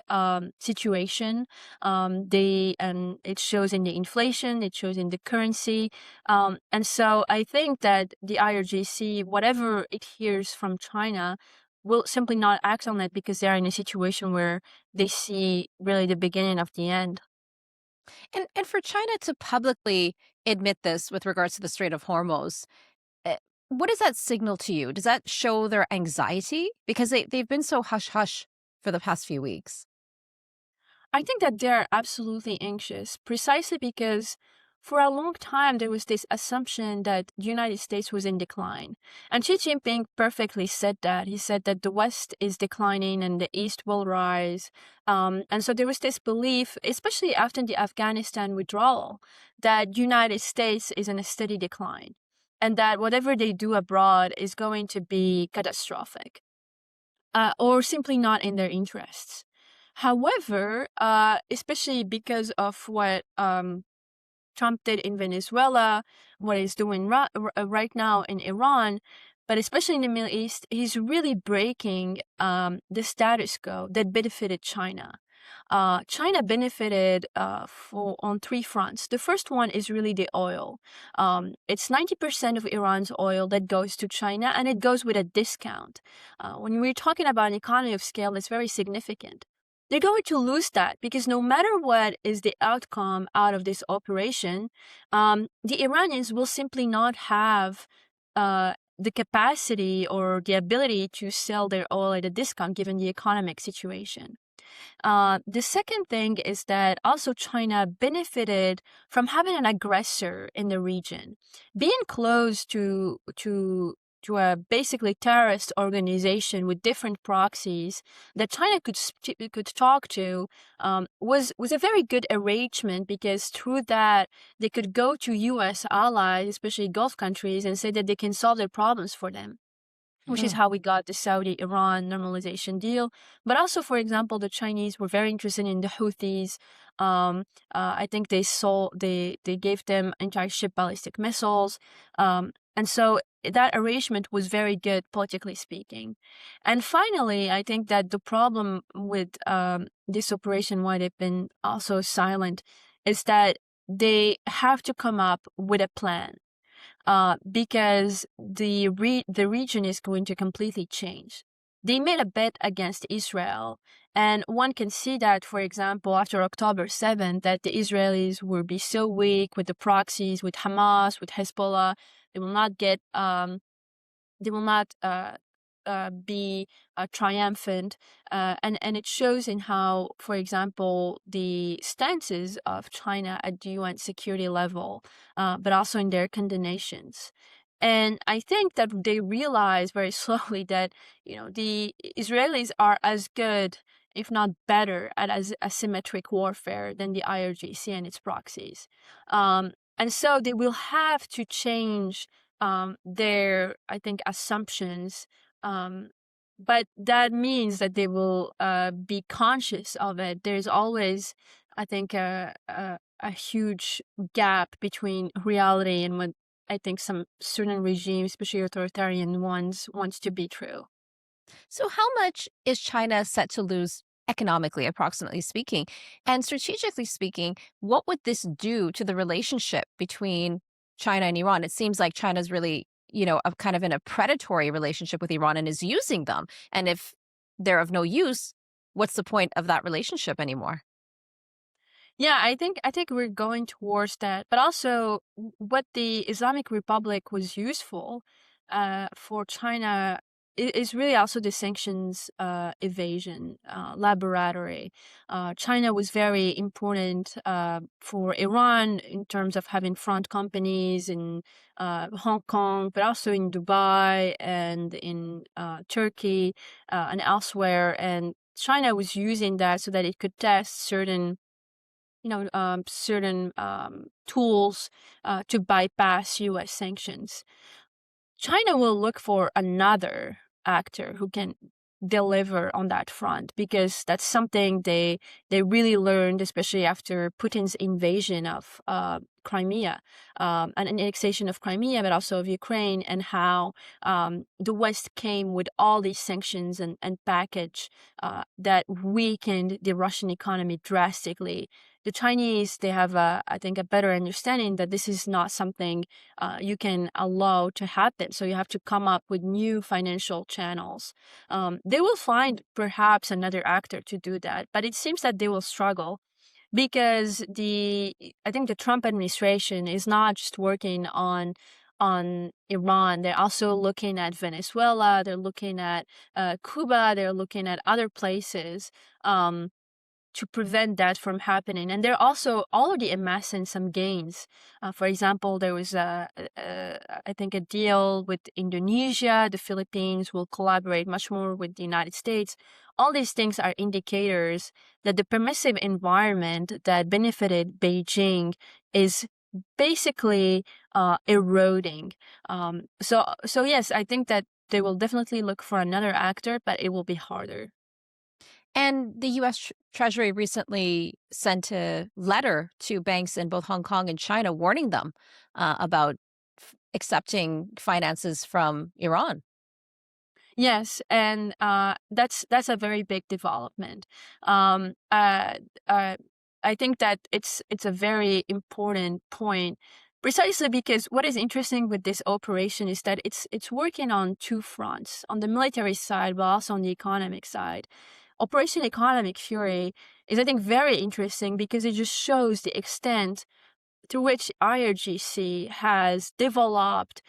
situation. And it shows in the inflation, it shows in the currency. And so I think that the IRGC, whatever it hears from China, will simply not act on it because they're in a situation where they see really the beginning of the end. And for China to publicly admit this with regards to the Strait of Hormuz, eh, what does that signal to you? Does that show their anxiety? Because they've been so hush-hush for the past few weeks. I think that they're absolutely anxious precisely because for a long time there was this assumption that the United States was in decline. And Xi Jinping perfectly said that. He said that the West is declining and the East will rise. And so there was this belief, especially after the Afghanistan withdrawal, that United States is in a steady decline and that whatever they do abroad is going to be catastrophic, or simply not in their interests. However, especially because of what Trump did in Venezuela, what he's doing right now in Iran, but especially in the Middle East, he's really breaking the status quo that benefited China. China benefited on three fronts. The first one is really the oil. It's 90% of Iran's oil that goes to China, and it goes with a discount. When we're talking about an economy of scale, it's very significant. They're going to lose that because no matter what is the outcome out of this operation, the Iranians will simply not have the capacity or the ability to sell their oil at a discount given the economic situation. The second thing is that also China benefited from having an aggressor in the region. Being close to a basically terrorist organization with different proxies that China could talk to was a very good arrangement, because through that they could go to U.S. allies, especially Gulf countries, and say that they can solve their problems for them, which is how we got the Saudi-Iran normalization deal. But also, for example, the Chinese were very interested in the Houthis. I think they gave them anti-ship ballistic missiles. And so that arrangement was very good, politically speaking. And finally, I think that the problem with this operation, why they've been also silent, is that they have to come up with a plan. Because the region is going to completely change. They made a bet against Israel, and one can see that, for example, after October 7th, that the Israelis will be so weak with the proxies, with Hamas, with Hezbollah. They will not get. They will not be triumphant, and it shows in how, for example, the stances of China at the UN security level, but also in their condemnations. And I think that they realize very slowly that the Israelis are as good, if not better, at asymmetric warfare than the IRGC and its proxies, and so they will have to change their, I think, assumptions. But that means that they will be conscious of it. There's always, I think, a huge gap between reality and what I think some certain regimes, especially authoritarian ones, wants to be true. So, how much is China set to lose economically, approximately speaking? And strategically speaking, what would this do to the relationship between China and Iran? It seems like China's really, kind of in a predatory relationship with Iran and is using them. And if they're of no use, what's the point of that relationship anymore? Yeah, I think we're going towards that. But also, what the Islamic Republic was useful for China is really also the sanctions evasion laboratory. China was very important for Iran in terms of having front companies in Hong Kong, but also in Dubai and in Turkey and elsewhere. And China was using that so that it could test certain tools to bypass U.S. sanctions. China will look for another actor who can deliver on that front, because that's something they really learned, especially after Putin's invasion of Crimea, and annexation of Crimea, but also of Ukraine, and how the West came with all these sanctions and package that weakened the Russian economy drastically. The Chinese, they have, I think, a better understanding that this is not something you can allow to happen. So you have to come up with new financial channels. They will find perhaps another actor to do that, but it seems that they will struggle, because I think the Trump administration is not just working on Iran. They're also looking at Venezuela. They're looking at Cuba. They're looking at other places to prevent that from happening. And they're also already amassing some gains. For example, there was I think a deal with Indonesia. The Philippines will collaborate much more with the United States. All these things are indicators that the permissive environment that benefited Beijing is basically eroding. So yes, I think that they will definitely look for another actor, but it will be harder. And the U.S. Treasury recently sent a letter to banks in both Hong Kong and China warning them about accepting finances from Iran. Yes, and that's a very big development. Um, uh, uh, I think that it's a very important point, precisely because what is interesting with this operation is that it's working on two fronts, on the military side, but also on the economic side. Operation Economic Fury is, I think, very interesting because it just shows the extent to which IRGC has developed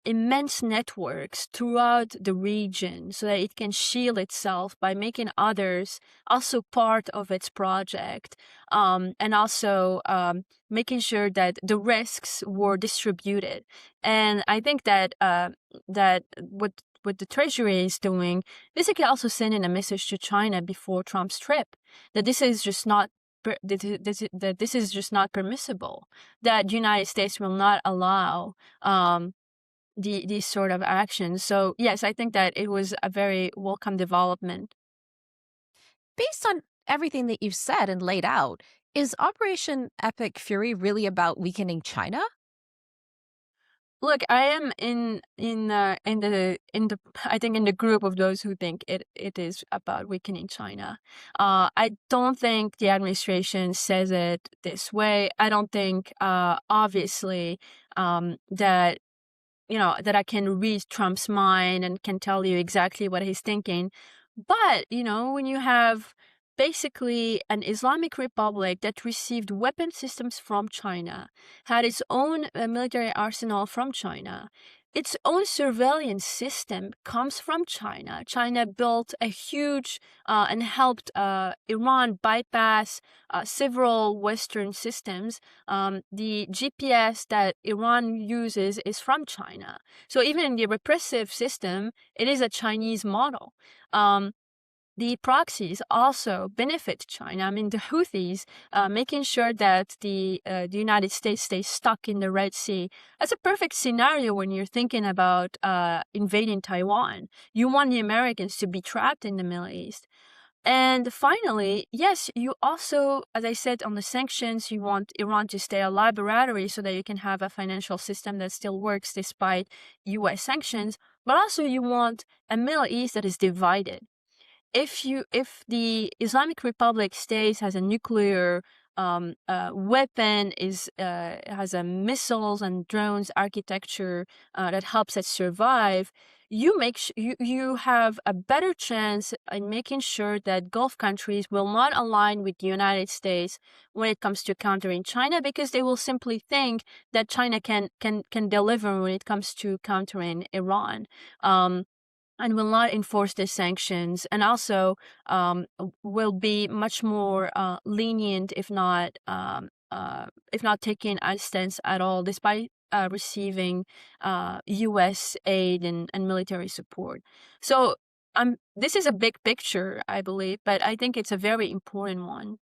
immense networks throughout the region so that it can shield itself by making others also part of its project, and also making sure that the risks were distributed. And I think that that what the Treasury is doing, basically also sending a message to China before Trump's trip, that this is just not that this is just not permissible, that the United States will not allow these sort of actions. So yes, I think that it was a very welcome development. Based on everything that you've said and laid out, is Operation Epic Fury really about weakening China? Look, I am in the I think in the group of those who think it is about weakening China. I don't think the administration says it this way. I don't think obviously that that I can read Trump's mind and can tell you exactly what he's thinking. But when you have basically an Islamic Republic that received weapon systems from China, had its own military arsenal from China, its own surveillance system comes from China. China built a huge and helped Iran bypass several Western systems. The GPS that Iran uses is from China. So even in the repressive system, it is a Chinese model. The proxies also benefit China. I mean, the Houthis making sure that the United States stays stuck in the Red Sea. That's a perfect scenario when you're thinking about invading Taiwan. You want the Americans to be trapped in the Middle East. And finally, yes, you also, as I said, on the sanctions, you want Iran to stay a laboratory so that you can have a financial system that still works despite U.S. sanctions. But also you want a Middle East that is divided. If the Islamic Republic stays has a nuclear weapon, has a missiles and drones architecture that helps it survive, you have a better chance in making sure that Gulf countries will not align with the United States when it comes to countering China, because they will simply think that China can deliver when it comes to countering Iran. And will not enforce the sanctions, and also will be much more lenient, if not taking a stance at all, despite receiving U.S. aid and military support. So this is a big picture, I believe, but I think it's a very important one.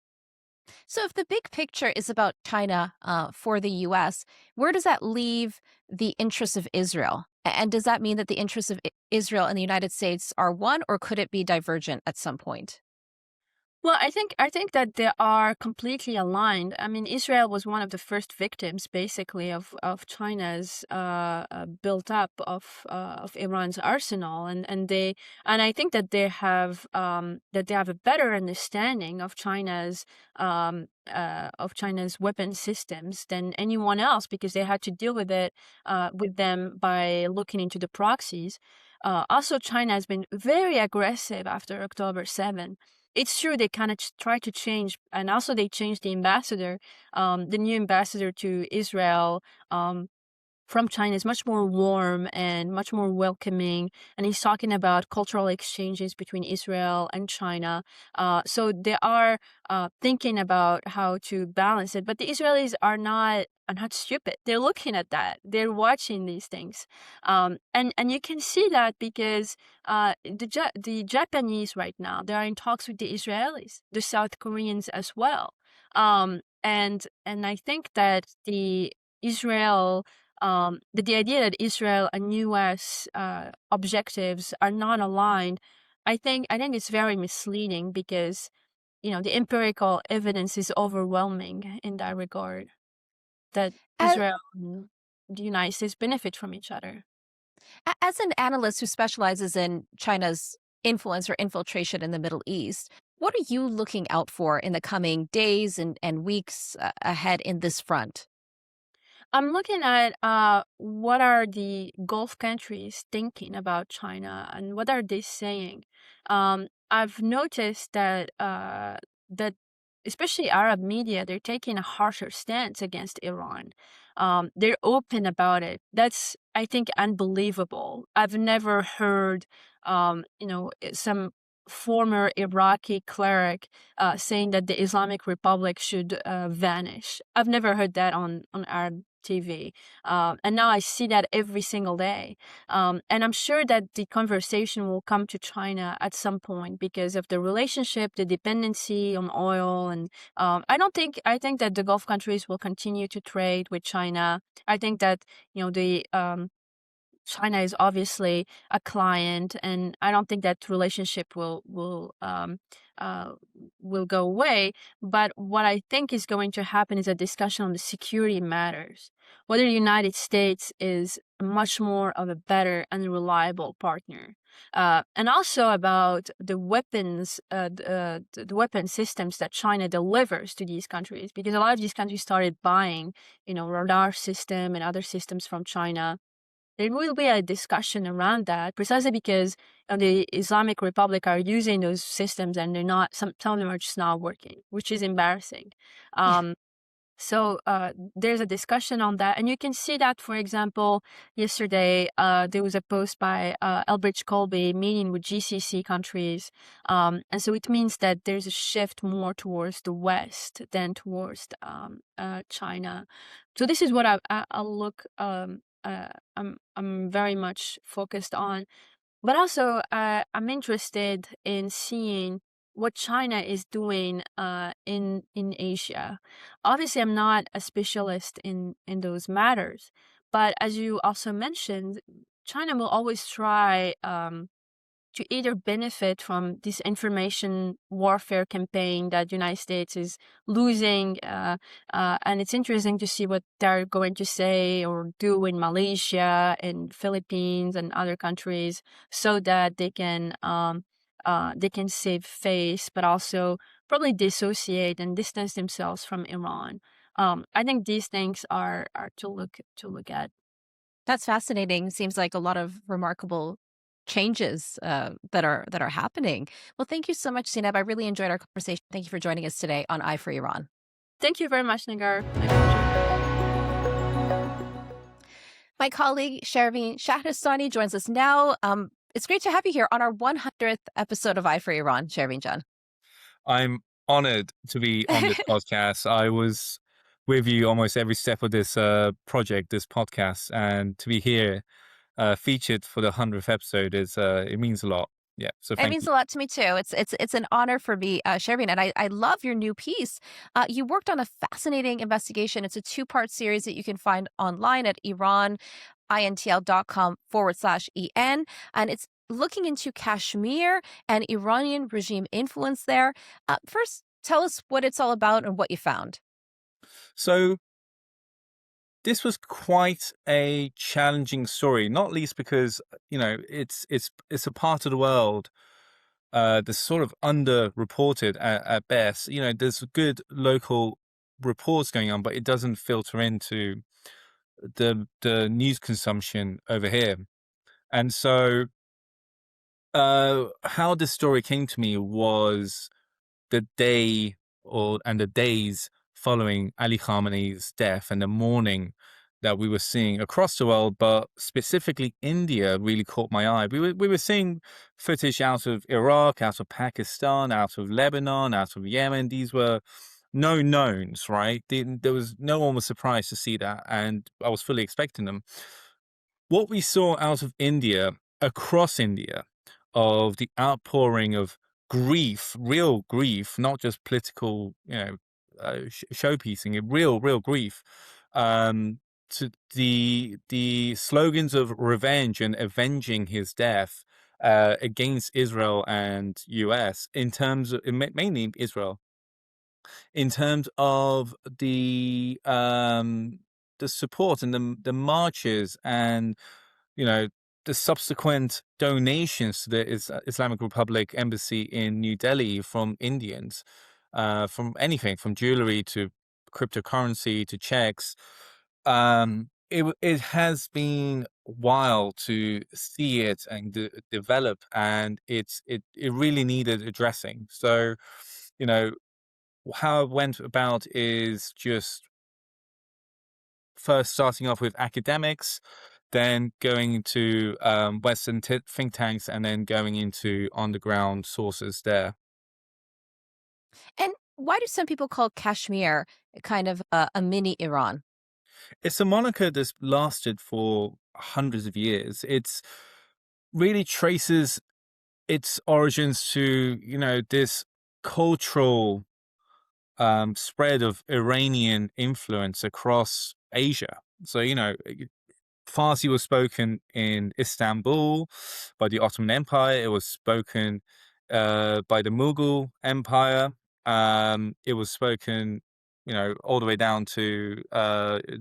So, if the big picture is about China for the U.S., where does that leave the interests of Israel? And does that mean that the interests of Israel and the United States are one, or could it be divergent at some point? Well, I think that they are completely aligned. I mean, Israel was one of the first victims, basically, of China's built up of Iran's arsenal, and I think that they have a better understanding of China's weapon systems than anyone else, because they had to deal with it with them by looking into the proxies. Also, China has been very aggressive after October 7. It's true they kind of try to change, and also they changed the ambassador. The new ambassador to Israel from China is much more warm and much more welcoming, and he's talking about cultural exchanges between Israel and China. So they are thinking about how to balance it, but the Israelis are not stupid. They're looking at that. They're watching these things, and you can see that because the Japanese right now, they are in talks with the Israelis, the South Koreans as well, and I think that the Israel. The idea that Israel and U.S. objectives are not aligned I think it's very misleading because the empirical evidence is overwhelming in that regard, that As, Israel and the United States benefit from each other. as an analyst who specializes in China's influence or infiltration in the Middle East, what are you looking out for in the coming days and weeks ahead in this front? I'm looking at what are the Gulf countries thinking about China and what are they saying. I've noticed that especially Arab media, they're taking a harsher stance against Iran. They're open about it. That's, I think, unbelievable. I've never heard some former Iraqi cleric saying that the Islamic Republic should vanish. I've never heard that on Arab TV. And now I see that every single day. And I'm sure that the conversation will come to China at some point because of the relationship, the dependency on oil. And I think that the Gulf countries will continue to trade with China. I think that, China is obviously a client, and I don't think that relationship will go away. But what I think is going to happen is a discussion on the security matters, whether the United States is much more of a better and reliable partner, and also about the weapons, the weapon systems that China delivers to these countries, because a lot of these countries started buying, radar system and other systems from China. There will be a discussion around that precisely because the Islamic Republic are using those systems and they're not, some of them are just not working, which is embarrassing. So there's a discussion on that. And you can see that, for example, yesterday there was a post by Elbridge Colby meeting with GCC countries. And so it means that there's a shift more towards the West than towards China. So this is what I'll look I'm very much focused on. But also, I'm interested in seeing what China is doing in Asia. Obviously, I'm not a specialist in those matters, but as you also mentioned, China will always try to either benefit from this information warfare campaign that the United States is losing. And it's interesting to see what they're going to say or do in Malaysia and Philippines and other countries so that they can save face, but also probably dissociate and distance themselves from Iran. I think these things are to look at. That's fascinating. Seems like a lot of remarkable changes that are happening. Well, thank you so much, Zainab. I really enjoyed our conversation. Thank you for joining us today on Eye for Iran. Thank you very much, Nagar. My pleasure. My colleague Shervin Shahrestani joins us now. It's great to have you here on our 100th episode of Eye for Iran, Shervin John. I'm honored to be on this podcast. I was with you almost every step of this project, this podcast, and to be here featured for the 100th episode is it means a lot. Yeah, so thank It means you. a lot to me too. It's an honor for me, Shervin, and I love your new piece. You worked on a fascinating investigation. It's a 2-part series that you can find online at IranIntl.com/en, and it's looking into Kashmir and Iranian regime influence there. First, tell us what it's all about and what you found. So this was quite a challenging story, not least because it's a part of the world that's sort of underreported at best. There's good local reports going on, but it doesn't filter into the news consumption over here. And so how this story came to me was the day and the days following Ali Khamenei's death and the mourning that we were seeing across the world, but specifically India really caught my eye. We were seeing footage out of Iraq, out of Pakistan, out of Lebanon, out of Yemen. These were known knowns, right? No one was surprised to see that, and I was fully expecting them. What we saw out of India, across India, of the outpouring of grief, real grief, not just political, showpiecing, real grief, to the slogans of revenge and avenging his death, against Israel and US in terms of mainly Israel in terms of the support and the marches and the subsequent donations to the Islamic Republic embassy in New Delhi from Indians, from anything from jewelry to cryptocurrency to checks. It has been wild to see it and develop, and it really needed addressing. So, how it went about is just first starting off with academics, then going into Western think tanks, and then going into underground sources there. And why do some people call Kashmir kind of a mini Iran? It's a moniker that's lasted for hundreds of years. It's really traces its origins to, this cultural spread of Iranian influence across Asia. So, Farsi was spoken in Istanbul by the Ottoman Empire. It was spoken by the Mughal Empire. It was spoken, all the way down to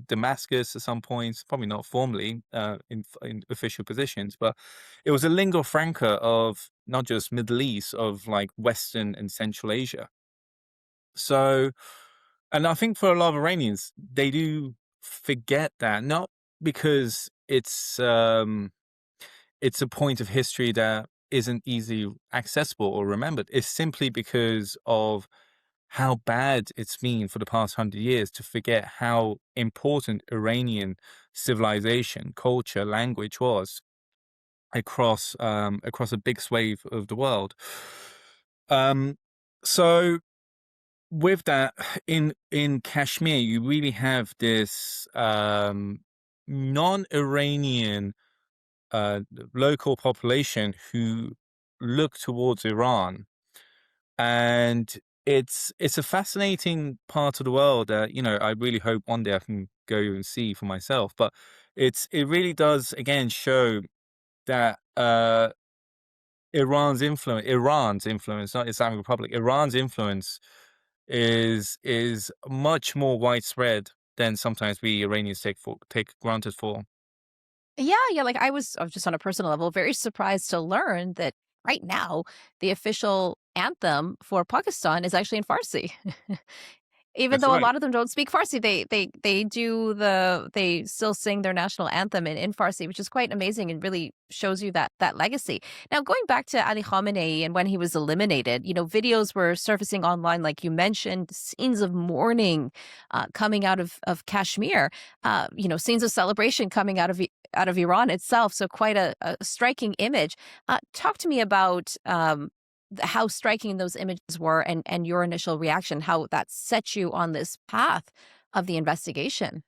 Damascus at some points. Probably not formally in official positions, but it was a lingua franca of not just Middle East, of like Western and Central Asia. So, and I think for a lot of Iranians, they do forget that, not because it's a point of history that isn't easily accessible or remembered. It's simply because of how bad it's been for the past 100 years to forget how important Iranian civilization, culture, language was across a big swathe of the world. So with that, in Kashmir, you really have this non-Iranian local population who look towards Iran, and it's a fascinating part of the world that I really hope one day I can go and see for myself. But it really does again show that Iran's influence, not Islamic Republic, Iran's influence is much more widespread than sometimes we Iranians take granted for. Yeah. Like I was just on a personal level, very surprised to learn that right now the official anthem for Pakistan is actually in Farsi. Even That's though a right. lot of them don't speak Farsi, they still sing their national anthem in Farsi, which is quite amazing and really shows you that legacy. Now, going back to Ali Khamenei and when he was eliminated, videos were surfacing online, like you mentioned, scenes of mourning coming out of Kashmir, scenes of celebration coming out of Iran itself. So quite a striking image. Talk to me about how striking those images were and your initial reaction, how that set you on this path of the investigation.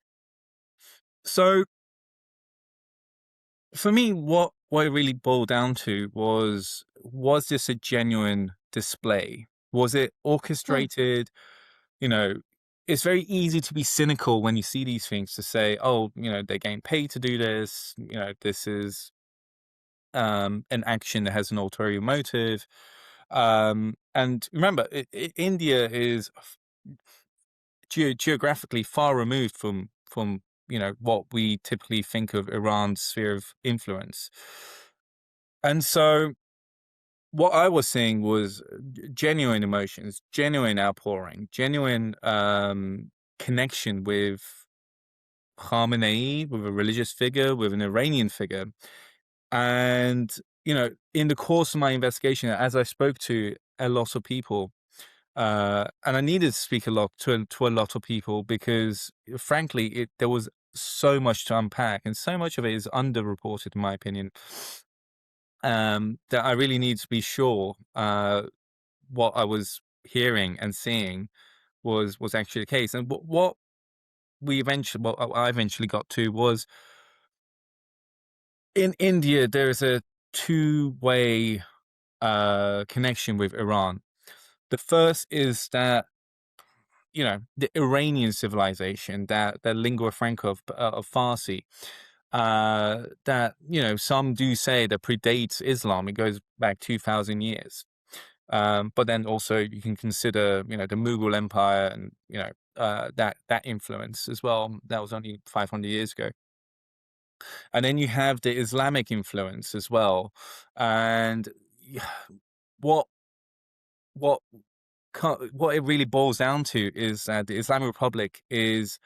So for me, what it really boiled down to was this a genuine display? Was it Hmm. orchestrated? It's very easy to be cynical when you see these things, to say, oh, they're getting paid to do this. This is an action that has an ulterior motive. And remember, India is geographically far removed from what we typically think of Iran's sphere of influence. And so what I was seeing was genuine emotions, genuine outpouring, genuine connection with Khamenei, with a religious figure, with an Iranian figure. And, in the course of my investigation, as I spoke to a lot of people, and I needed to speak a lot to a lot of people because, frankly, there was so much to unpack, and so much of it is underreported, in my opinion. That I really need to be sure what I was hearing and seeing was actually the case. And what I eventually got to was, in India there is a two-way connection with Iran. The first is that the Iranian civilization, that lingua franca of Farsi, that, some do say that predates Islam. It goes back 2,000 years. But then also you can consider, the Mughal Empire and, that influence as well. That was only 500 years ago. And then you have the Islamic influence as well. And what what what it really boils down to is that the Islamic Republic is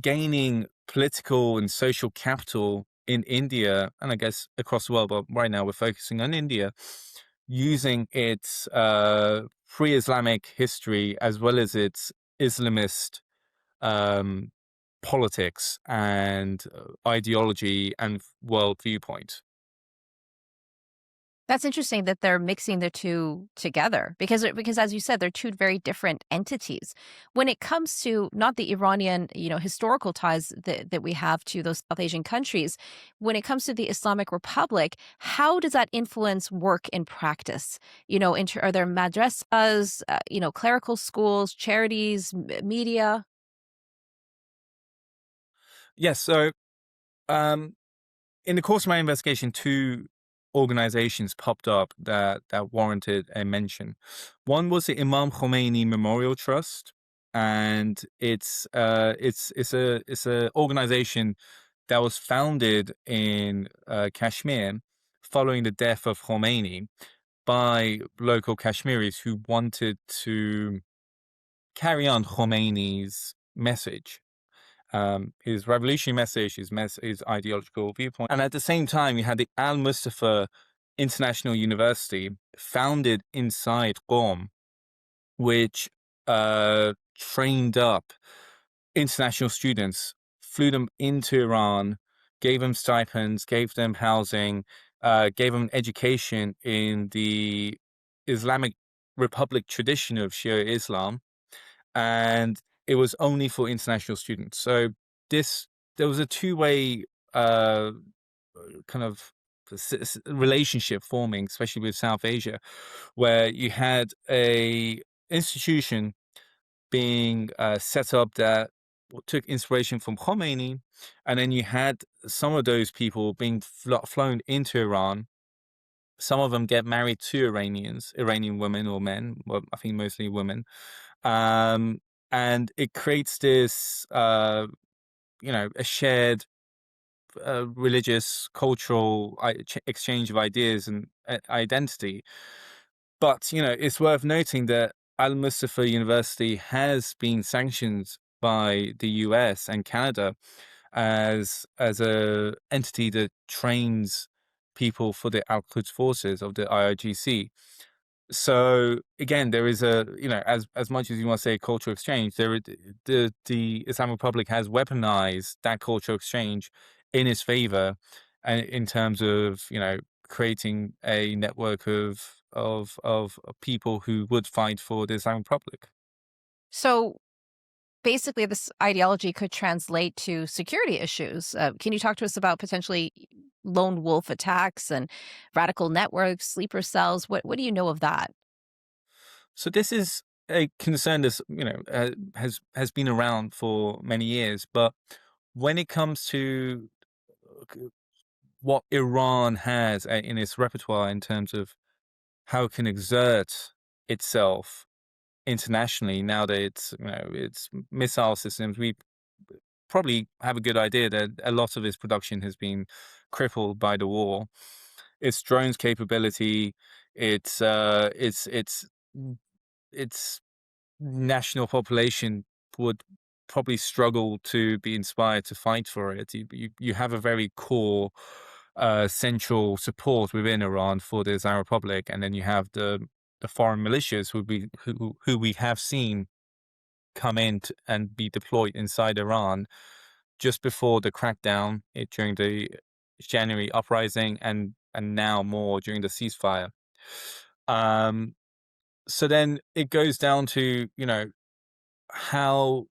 gaining political and social capital in India, and I guess across the world, but right now we're focusing on India, using its pre-Islamic history as well as its Islamist um, politics and ideology and world viewpoint. That's interesting that they're mixing the two together because as you said, they're two very different entities. When it comes to not the Iranian, historical ties that we have to those South Asian countries, when it comes to the Islamic Republic, how does that influence work in practice? Are there madrasas, clerical schools, charities, media? Yes, so um, in the course of my investigation, two organizations popped up that warranted a mention. One was the Imam Khomeini Memorial Trust, and it's a organization that was founded in Kashmir following the death of Khomeini by local Kashmiris who wanted to carry on Khomeini's message. His revolutionary message, his ideological viewpoint. And at the same time, you had the Al Mustafa International University, founded inside Qom, which trained up international students, flew them into Iran, gave them stipends, gave them housing, gave them education in the Islamic Republic tradition of Shia Islam. And it was only for international students. So there was a two-way kind of relationship forming, especially with South Asia, where you had a institution being set up that took inspiration from Khomeini, and then you had some of those people being flown into Iran. Some of them get married to Iranian women or men, well, I think mostly women. And it creates this, a shared religious, cultural exchange of ideas and identity. But, it's worth noting that Al Mustafa University has been sanctioned by the US and Canada as a entity that trains people for the Al-Quds forces of the IRGC. So again, there is as much as you want to say cultural exchange, the Islamic Republic has weaponized that cultural exchange in its favor, and in terms of creating a network of people who would fight for the Islamic Republic. So basically, this ideology could translate to security issues. Can you talk to us about potentially lone wolf attacks and radical networks, sleeper cells? What do you know of that? So this is a concern that's has been around for many years, but when it comes to what Iran has in its repertoire in terms of how it can exert itself internationally, now that it's missile systems, we probably have a good idea that a lot of its production has been crippled by the war. Its drones capability, its national population would probably struggle to be inspired to fight for it. You have a very core central support within Iran for the Islamic Republic, and then you have the foreign militias who we have seen come in and be deployed inside Iran just before the crackdown during the January uprising, and now more during the ceasefire. So then it goes down to how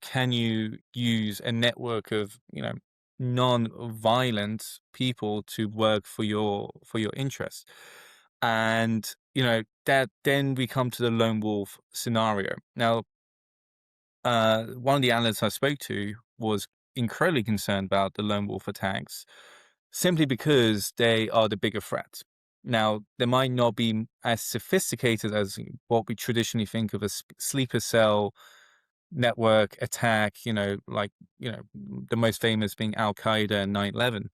can you use a network of non-violent people to work for your interests, and that then we come to the lone wolf scenario. Now, one of the analysts I spoke to was incredibly concerned about the lone wolf attacks simply because they are the bigger threat. Now, they might not be as sophisticated as what we traditionally think of as sleeper cell network attack, like, the most famous being Al Qaeda and 9/11.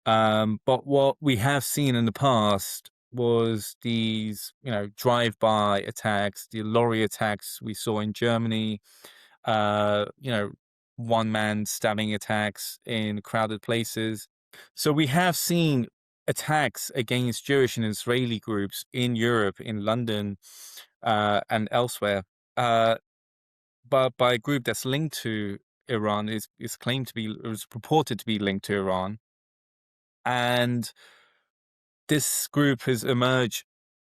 But what we have seen in the past was these, drive-by attacks, the lorry attacks we saw in Germany, uh, you know, one-man stabbing attacks in crowded places. So we have seen attacks against Jewish and Israeli groups in Europe, in London, and elsewhere, but by a group that's linked to Iran, is claimed to be, is purported to be linked to Iran, and this group has emerged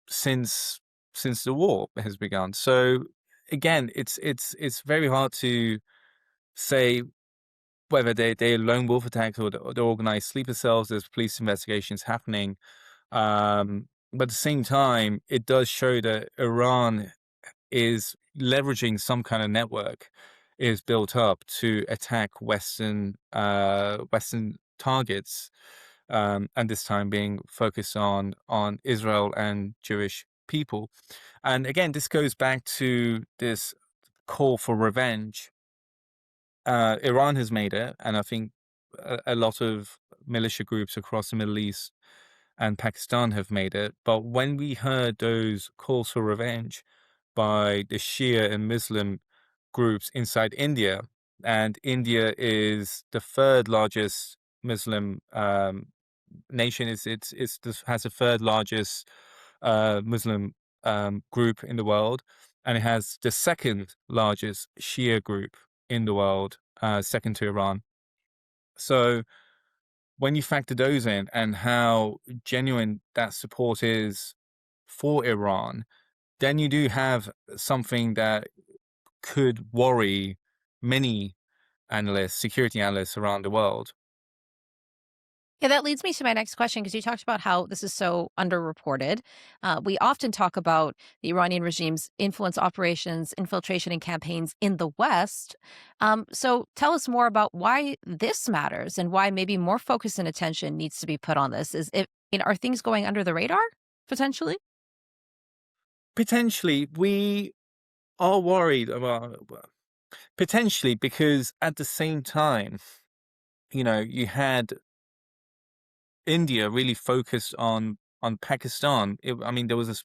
since the war has begun. So again, it's very hard to say whether they're lone wolf attacks or the organized sleeper cells. There's police investigations happening. But at the same time, it does show that Iran is leveraging some kind of network is built up to attack Western targets, and this time being focused on Israel and Jewish people. And again, this goes back to this call for revenge. Iran has made it, and I think a lot of militia groups across the Middle East and Pakistan have made it. But when we heard those calls for revenge by the Shia and Muslim groups inside India, and India is the third largest Muslim nation, has the third largest Muslim group in the world, and it has the second largest Shia group in the world, second to Iran. So when you factor those in and how genuine that support is for Iran, then you do have something that could worry many analysts, security analysts around the world. Yeah, that leads me to my next question because you talked about how this is so underreported. We often talk about the Iranian regime's influence operations, infiltration, and campaigns in the West. So tell us more about why this matters and why maybe more focus and attention needs to be put on this. Are things going under the radar potentially? Potentially, we are worried about potentially because at the same time, you had India really focused on Pakistan. I mean, there was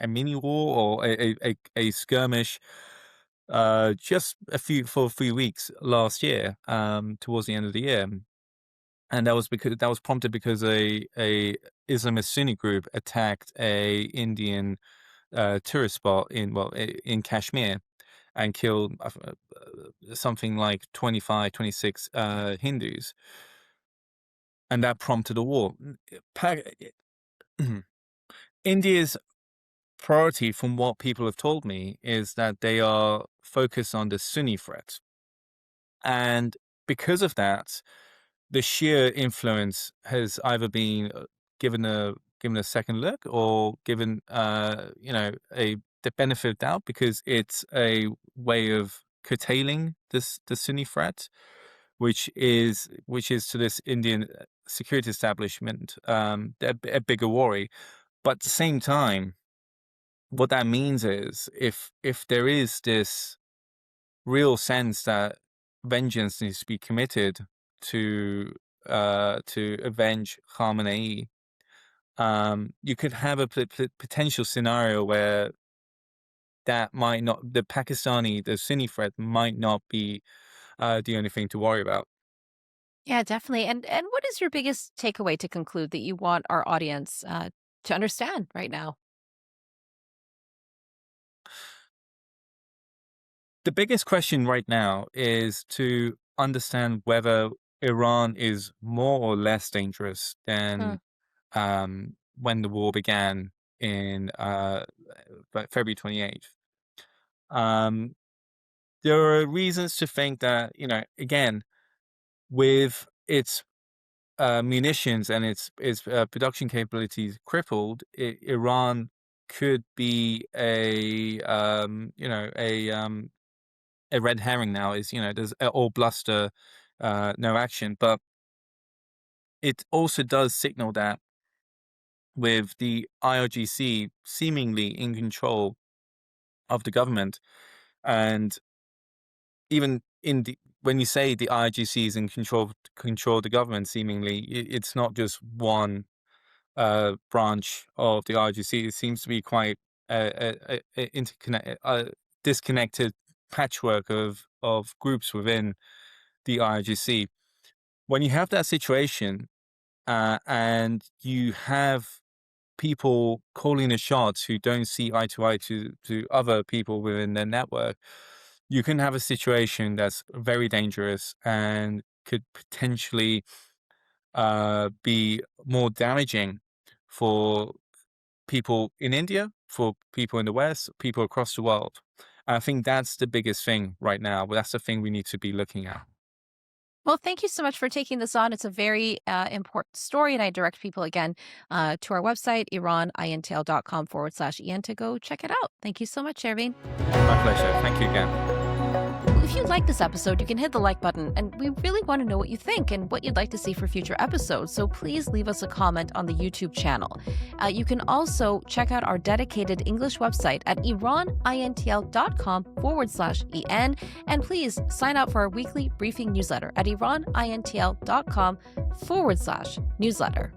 a mini war or a skirmish, just for a few weeks last year, towards the end of the year, and that was prompted because a Islamist Sunni group attacked a Indian tourist spot in Kashmir and killed something like 25, 26 Hindus. And that prompted a war. India's priority, from what people have told me, is that they are focused on the Sunni threat. And because of that, the Shia influence has either been given a second look or given the benefit of doubt, because it's a way of curtailing the Sunni threat, which is to this Indian security establishment a bigger worry. But at the same time, what that means is if there is this real sense that vengeance needs to be committed to avenge Khamenei, you could have a potential scenario where that might not, the Sunni threat might not be the only thing to worry about. Yeah, definitely. And what is your biggest takeaway to conclude that you want our audience to understand right now? The biggest question right now is to understand whether Iran is more or less dangerous Hmm. than when the war began in February 28th. Um, there are reasons to think that, again, with its munitions and its production capabilities crippled, Iran could be a red herring now. Is there's all bluster no action. But it also does signal that with the IRGC seemingly in control of the government, and even when you say the IRGC is in control of the government, seemingly it's not just one branch of the IRGC. It seems to be quite disconnected patchwork of groups within the IRGC. When you have that situation, and you have people calling the shots who don't see eye to eye to other people within their network, you can have a situation that's very dangerous and could potentially be more damaging for people in India, for people in the West, people across the world. And I think that's the biggest thing right now. But that's the thing we need to be looking at. Well, thank you so much for taking this on. It's a very important story, and I direct people again to our website, iranintl.com/en, to go check it out. Thank you so much, Shervin. My pleasure. Thank you again. If you like this episode, you can hit the like button, and we really want to know what you think and what you'd like to see for future episodes, so please leave us a comment on the YouTube channel. You can also check out our dedicated English website at iranintl.com/en, and please sign up for our weekly briefing newsletter at iranintl.com/newsletter.